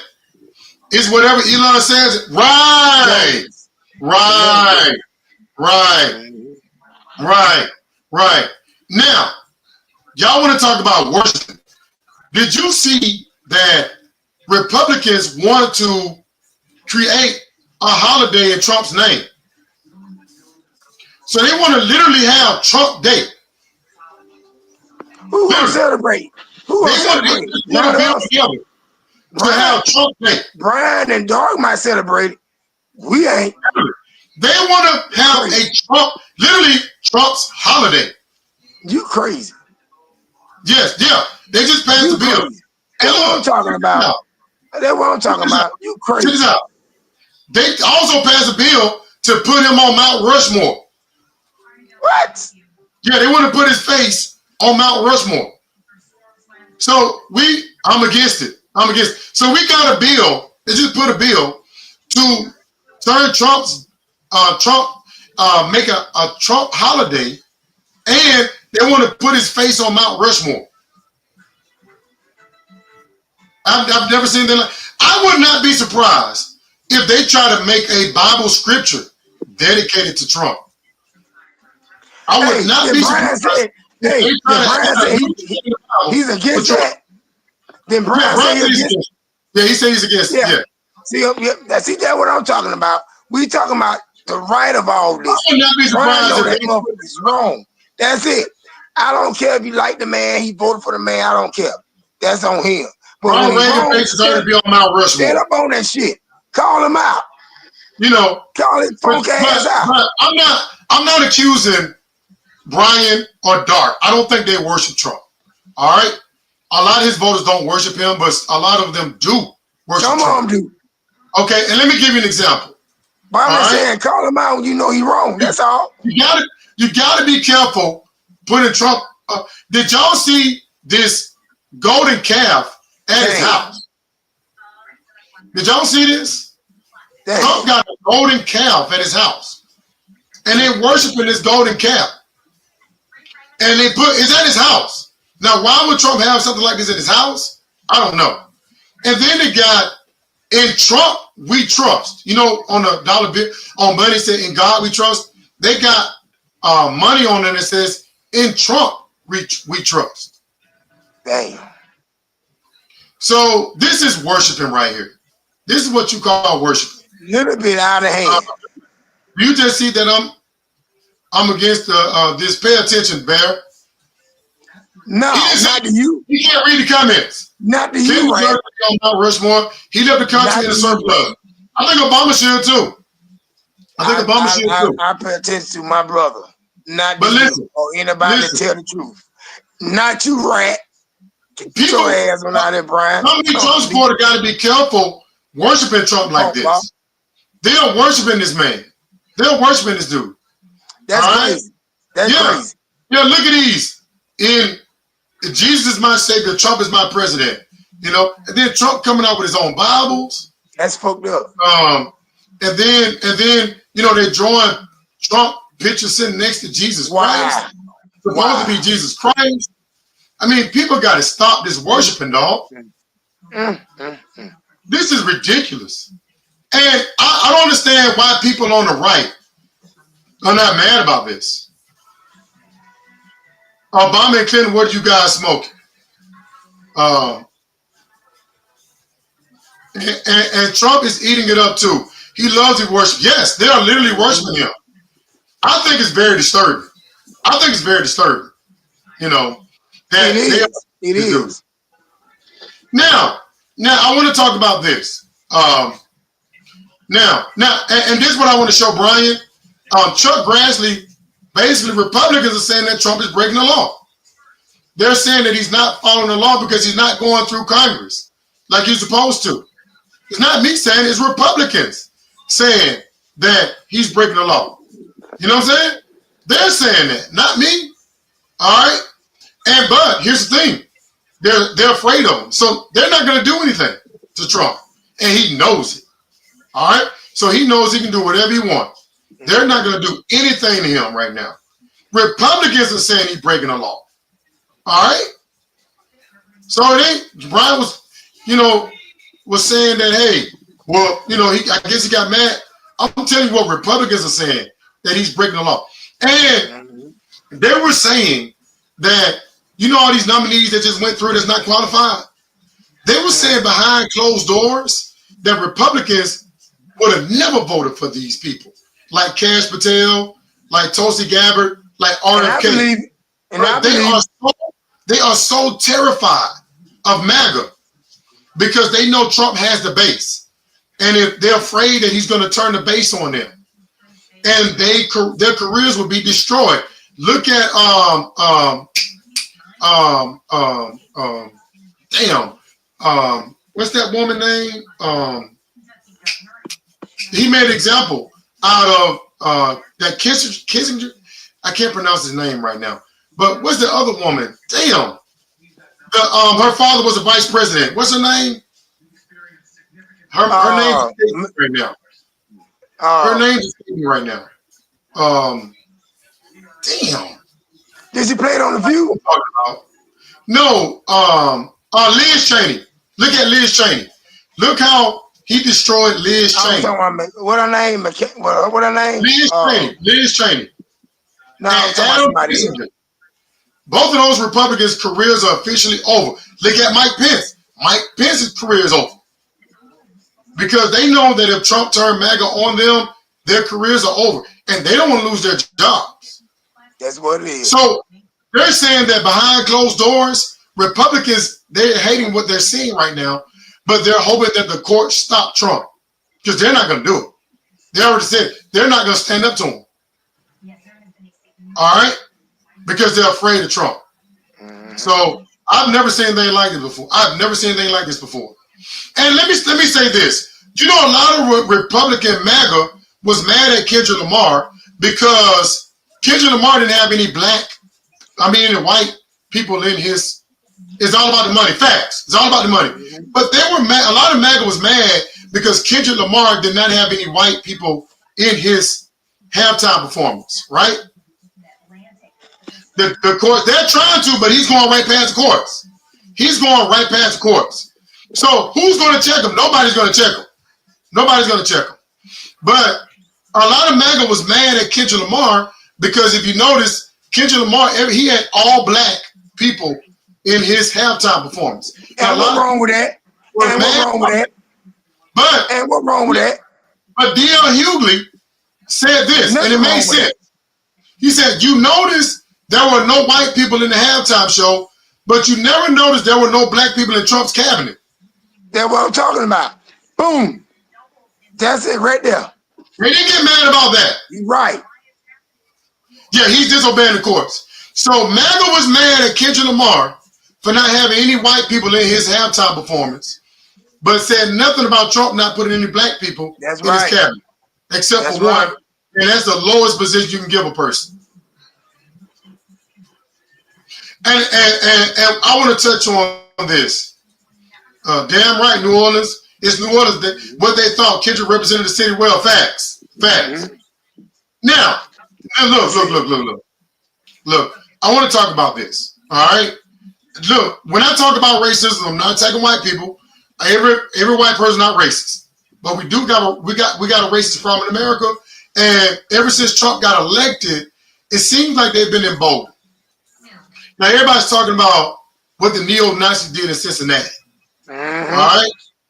It's whatever Elon says. Right. Now, y'all want to talk about worshiping. Did you see that Republicans want to create a holiday in Trump's name? So they want to literally have Trump Day. Who will celebrate? Who will celebrate? Not us. To have Trump Day. Brian and Dog might celebrate it. We ain't. They want to have a Trump, literally Trump's holiday. You crazy. Yes, yeah. They just passed the bill. That's what I'm talking about. That's what I'm talking about. You crazy. Check this out. They also passed a bill to put him on Mount Rushmore. What? Yeah, they want to put his face on Mount Rushmore. So I'm against it. So we got a bill. They just put a bill to turn make a Trump holiday, and they want to put his face on Mount Rushmore. I've never seen that. I would not be surprised if they try to make a Bible scripture dedicated to Trump. I would not be surprised. Brian said he's against that. Then Brian said he's against it. Yeah, he said he's against it. Yeah. See, that's what I'm talking about. We talking about the right of all this. I would not be surprised if that motherfucker is wrong. That's it. I don't care if you like the man, he voted for the man. I don't care. That's on him. But Ronald Reagan faces ought to be on Mount Rushmore. Stand up on that shit. Call him out. You know, call his funk ass out. But I'm not accusing Brian or Dark. I don't think they worship Trump. All right. A lot of his voters don't worship him, but a lot of them do worship Trump. Some of them do. Okay, and let me give you an example. But I'm not saying call him out when you know he's wrong. That's all. You gotta be careful putting Trump. Did y'all see this golden calf at his house? Did y'all see this? Trump got a golden calf at his house, and they're worshiping this golden calf. And it's at his house. Now, why would Trump have something like this at his house? I don't know. And then they got, in Trump, we trust. You know, on the dollar bill, on money said, in God we trust. They got money on it that says, in Trump we trust. Damn. So this is worshiping right here. This is what you call worshiping. Little bit out of hand. You just see that I'm against this. Pay attention, Bear. No, not to you. He can't read the comments. Not to you, right? On Mount Rushmore. He left the country in a surplus. I think Obama should too. I pay attention to my brother, not to you or anybody to tell the truth. Not you, rat. Get your ass on out there, Brian. Some of these Trump supporters got to be careful worshiping Trump like this. They are worshiping this man. They're worshiping this dude. That's crazy. That's crazy. Yeah, look at these. In Jesus is my savior, Trump is my president. You know, and then Trump coming out with his own Bibles. That's fucked up. And then you know they're drawing Trump pictures sitting next to Jesus Christ. Supposed to be Jesus Christ. I mean, people got to stop this worshiping, dog. This is ridiculous. And I don't understand why people on the right are not mad about this. Obama and Clinton, what are you guys smoking? And Trump is eating it up too. He loves to worship. Yes, they are literally worshiping him. I think it's very disturbing. You know, that it is. Now, I want to talk about this. Now, and this is what I want to show Brian. Chuck Grassley, basically, Republicans are saying that Trump is breaking the law. They're saying that he's not following the law because he's not going through Congress like he's supposed to. It's not me saying it, it's Republicans saying that he's breaking the law. You know what I'm saying? They're saying that, not me. All right? But here's the thing. They're afraid of him. So they're not going to do anything to Trump. And he knows it. All right? So he knows he can do whatever he wants. They're not going to do anything to him right now. Republicans are saying he's breaking the law. All right? So it ain't, Brian was saying that, hey, well, I guess he got mad. I'm telling you what Republicans are saying, that he's breaking the law. And they were saying that, all these nominees that just went through that's not qualified, they were saying behind closed doors that Republicans would have never voted for these people, like Kash Patel, like Tulsi Gabbard, like RFK. They are so terrified of MAGA because they know Trump has the base. And if they're afraid that he's going to turn the base on them, and their careers will be destroyed. Look at what's that woman name? He made an example out of that Kissinger. I can't pronounce his name right now. But what's the other woman? Damn. Her father was a vice president. What's her name? Her name is right now. Her name is right now. Damn. Did she play it on The View? No. Liz Cheney. Look at Liz Cheney. Look how he destroyed Liz Cheney. What her name? What her name? Liz Cheney. Liz Cheney. No, I'm talking about somebody. Both of those Republicans' careers are officially over. Look at Mike Pence. Mike Pence's career is over. Because they know that if Trump turned MAGA on them, their careers are over. And they don't want to lose their jobs. That's what it is. So they're saying that behind closed doors, Republicans, they're hating what they're seeing right now, but they're hoping that the courts stop Trump. Because they're not going to do it. They already said they're not going to stand up to him. All right? Because they're afraid of Trump. So I've never seen anything like this before. And let me say this. A lot of Republican MAGA was mad at Kendrick Lamar because Kendrick Lamar didn't have any any white people in his. It's all about the money. Facts. It's all about the money. But they were mad. A lot of MAGA was mad because Kendrick Lamar did not have any white people in his halftime performance, right? The courts, they're trying to, but he's going right past the courts. He's going right past the courts. So who's going to check him? Nobody's going to check him. But a lot of MAGA was mad at Kendrick Lamar because if you notice, Kendrick Lamar, he had all black people in his halftime performance. And what's wrong with that? But D.L. Hughley said this, and it made sense. He said, you notice there were no white people in the halftime show, but you never noticed there were no black people in Trump's cabinet. That's what I'm talking about. Boom. That's it right there. They didn't get mad about that. You're right. Yeah, he's disobeying the courts. So MAGA was mad at Kendrick Lamar for not having any white people in his halftime performance, but said nothing about Trump not putting any black people in his cabinet, except for one, and that's the lowest position you can give a person. And I want to touch on this. Damn right, New Orleans. It's New Orleans that what they thought Kendrick represented the city well. Facts. Now, look. I want to talk about this. All right. Look, when I talk about racism, I'm not attacking white people. Every white person not racist, but we got a racist problem in America. And ever since Trump got elected, it seems like they've been emboldened. Now everybody's talking about what the neo-Nazis did in Cincinnati. All right,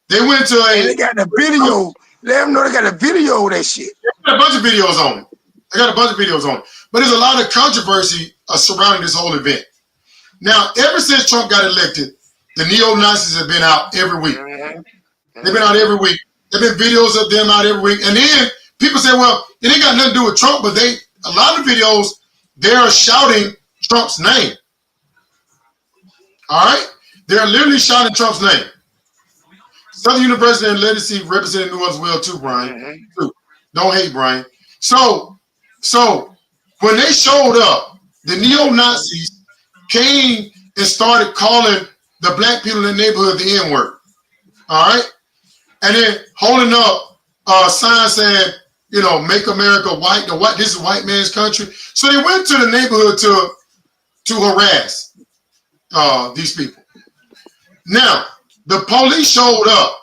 they went to and they got the video. Let them know they got a video of that shit. They got a bunch of videos on it. But there's a lot of controversy surrounding this whole event. Now, ever since Trump got elected, the neo-Nazis have been out every week. They've been out every week. There have been videos of them out every week. And then people say, well, it ain't got nothing to do with Trump, but a lot of videos, they're shouting Trump's name. All right? They're literally shouting Trump's name. Southern University and Legacy represented New Orleans well too, Brian. Don't hate, Brian. So when they showed up, the neo-Nazis came and started calling the black people in the neighborhood the N-word. All right? And then holding up signs saying, you know, make America white. This is white man's country. So they went to the neighborhood to harass these people. Now, the police showed up,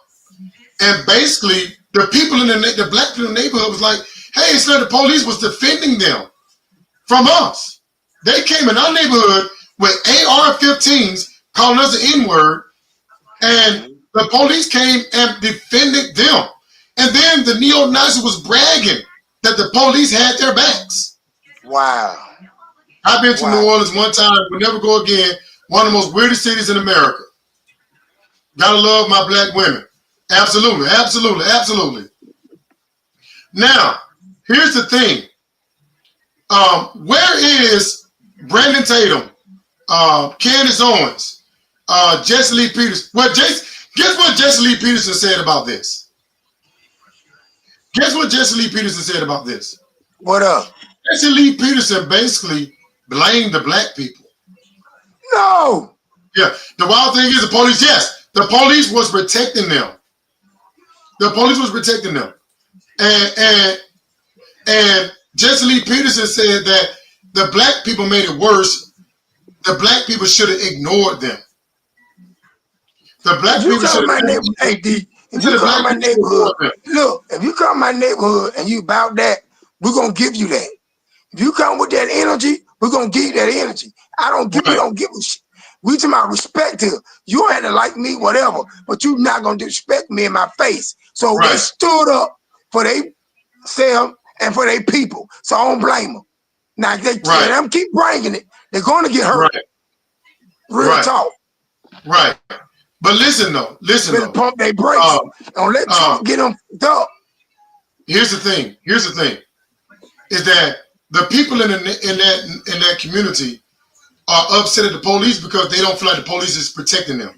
and basically the people the black people in the neighborhood was like, hey, it's like the police was defending them from us. They came in our neighborhood with AR-15s calling us the N-word, and the police came and defended them. And then the neo-Nazi was bragging that the police had their backs. Wow. I've been to New Orleans one time. We'll never go again. One of the most weirdest cities in America. Gotta love my black women. Absolutely, absolutely, absolutely. Now, here's the thing. Where is Brandon Tatum, Candace Owens, Jesse Lee Peterson? Well, guess what Jesse Lee Peterson said about this? Guess what Jesse Lee Peterson said about this? What up? Jesse Lee Peterson basically blamed the black people. No. Yeah. The wild thing is the police, yes, the police was protecting them. The police was protecting them. And Jesse Lee Peterson said that the black people made it worse. The black people should have ignored them. The black people should have. Hey, D, if you come my neighborhood, look, if you come my neighborhood and you about that, we're gonna give you that. If you come with that energy, we're gonna give you that energy. I don't give a shit. We talking about respect here. You don't have to like me, whatever, but you not gonna disrespect me in my face. So they stood up for they self and for their people. So I don't blame them. Now they them keep bringing it. They're gonna get hurt. Real talk. Right. But listen though. Pump their brakes. Don't let Trump get them up. Here's the thing. Is that the people in that community are upset at the police because they don't feel like the police is protecting them.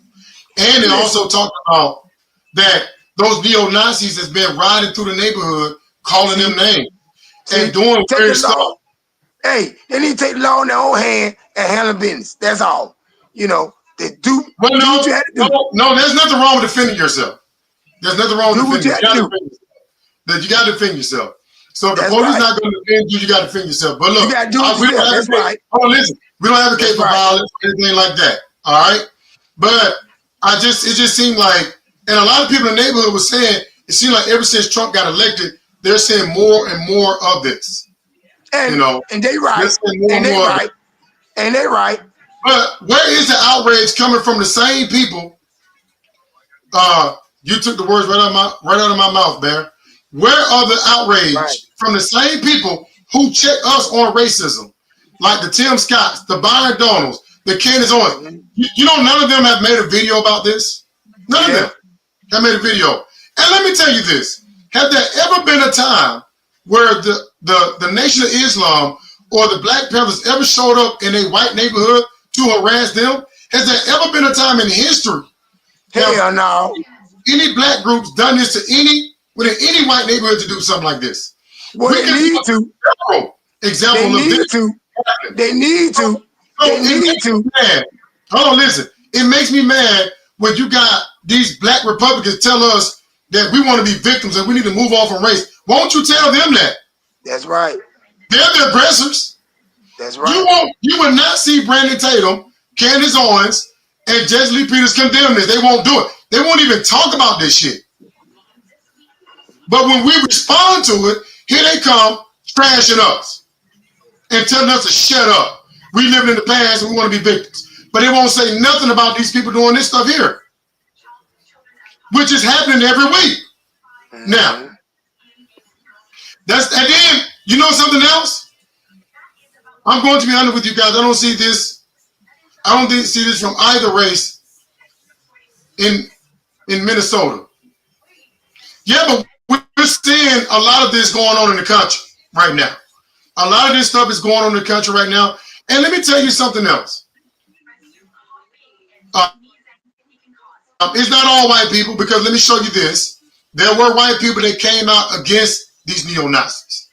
And they also talk about that those neo-Nazis has been riding through the neighborhood calling them names and doing weird stuff. Hey, they need to take the law in their own hand and handle business. That's all. You know, they do. Well, no, there's nothing wrong with defending yourself. There's nothing wrong with defending yourself. You got to defend yourself. So if the police not going to defend you, you got to defend yourself. But look, listen, we don't advocate for violence or anything like that. All right, but it just seemed like, and a lot of people in the neighborhood were saying it seemed like ever since Trump got elected, they're saying more and more of this. And and they right, and they right. But where is the outrage coming from? The same people. You took the words right out of my mouth, Bear. Where are the outrage from the same people who check us on racism, like the Tim Scotts, the Byron Donalds, the Candace Owens? You know, none of them have made a video about this. None of them have made a video. And let me tell you this: have there ever been a time where the Nation of Islam or the Black Panthers ever showed up in a white neighborhood to harass them? Has there ever been a time in history? Hell no. Any black groups done this to any white neighborhood to do something like this? Well, they need to. Example of this. They need to. They need to. Hold on, listen. It makes me mad when you got these black Republicans tell us that we want to be victims and we need to move on from race. Won't you tell them that? That's right. They're the aggressors. That's right. You will not see Brandon Tatum, Candace Owens, and Jesse Lee Peters condemn this. They won't do it. They won't even talk about this shit. But when we respond to it, here they come trashing us and telling us to shut up. We live in the past and we want to be victims. But they won't say nothing about these people doing this stuff here, which is happening every week. Now, and then, you know something else? I'm going to be honest with you guys. I don't see this from either race in Minnesota. Yeah, but we're seeing a lot of this going on in the country right now. A lot of this stuff is going on in the country right now. And let me tell you something else. It's not all white people, because let me show you this. There were white people that came out against these neo-Nazis.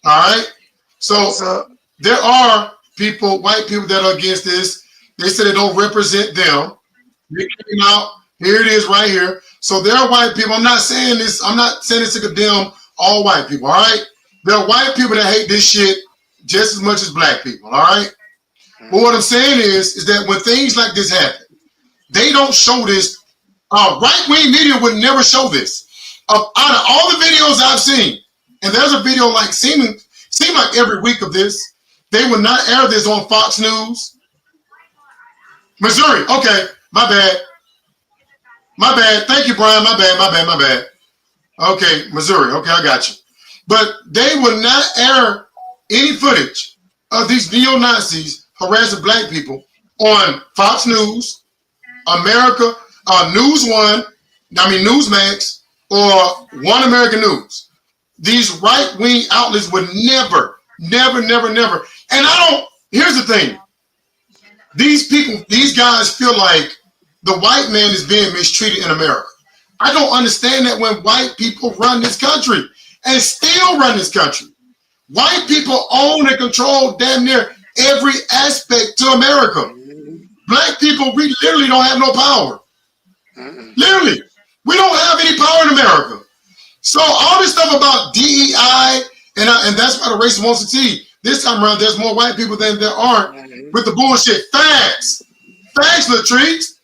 All right? So there are white people that are against this. They said they don't represent them. They came out. Here it is right here. So there are white people. I'm not saying this to condemn all white people, all right? There are white people that hate this shit just as much as black people, all right? But what I'm saying is that when things like this happen, they don't show this. Right-wing media would never show this. Out of all the videos I've seen, and there's a video like seem like every week of this, they would not air this on Fox News. Missouri, okay, my bad. My bad. Thank you, Brian. My bad. Okay, Missouri. Okay, I got you. But they will not air any footage of these neo-Nazis harassing black people on Fox News, America, Newsmax, or One American News. These right-wing outlets would never. And here's the thing. These guys feel like the white man is being mistreated in America. I don't understand that when white people run this country and still run this country. White people own and control damn near every aspect to America. Black people, we literally don't have no power. Literally. We don't have any power in America. So all this stuff about DEI, and that's why the race wants to see. This time around, there's more white people than there aren't with the bullshit. Facts, Latrice.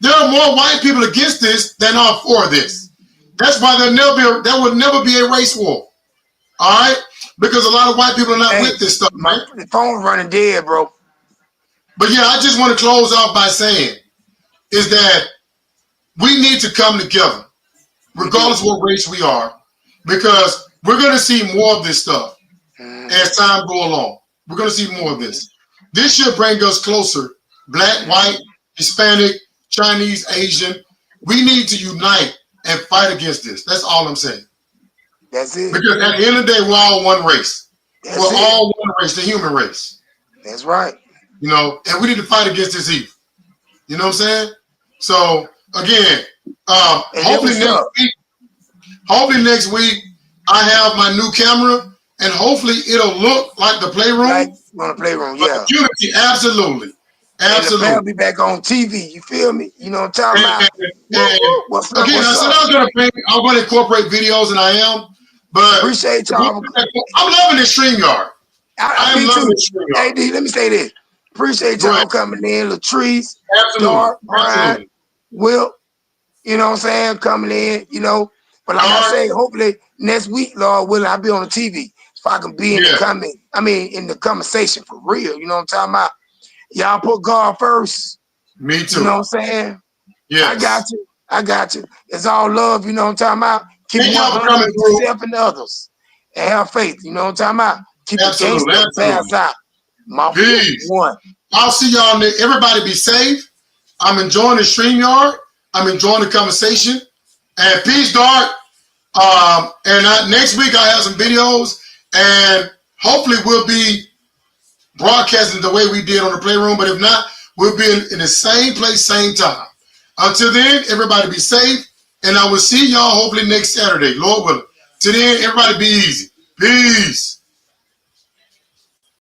There are more white people against this than are for this. That's why there will never be a race war. All right? Because a lot of white people are not with this stuff, right? The phone's running dead, bro. But yeah, I just want to close off by saying is that we need to come together, regardless of what race we are, because we're going to see more of this stuff as time goes along. We're going to see more of this. This should bring us closer, black, white, Hispanic, Chinese, Asian. We need to unite and fight against this. That's all I'm saying. That's it. Because at the end of the day, we're all one race. We're all one race, the human race. That's right. You know, and we need to fight against this evil. You know what I'm saying? So again, hopefully next week I have my new camera, and hopefully it'll look like the playroom. Like on the playroom, yeah. Unity, absolutely. Absolutely. And the be back on TV. You feel me? You know what I'm talking about? What's up? Again, I'm going to incorporate videos, and I am. But appreciate y'all. I'm loving this StreamYard. I'm loving this StreamYard. Hey, D, let me say this. Appreciate y'all coming in. Latrice, Dark, Brian, Will, you know what I'm saying, coming in, you know. But like I say, hopefully next week, Lord willing, I'll be on the TV so I can be in the comment. I mean, in the conversation for real. You know what I'm talking about? Y'all put God first. Me too. You know what I'm saying? Yeah. I got you. It's all love, you know what I'm talking about? Keep coming through yourself and others. And have faith, you know what I'm talking about? Keep the pass out. My one. I'll see y'all. Everybody be safe. I'm enjoying the StreamYard. I'm enjoying the conversation. And peace, Dark. And next week I have some videos, and hopefully we'll be broadcasting the way we did on the Playroom. But if not, we'll be in the same place, same time. Until then, everybody be safe. And I will see y'all hopefully next Saturday, Lord willing. Till then, everybody be easy. Peace.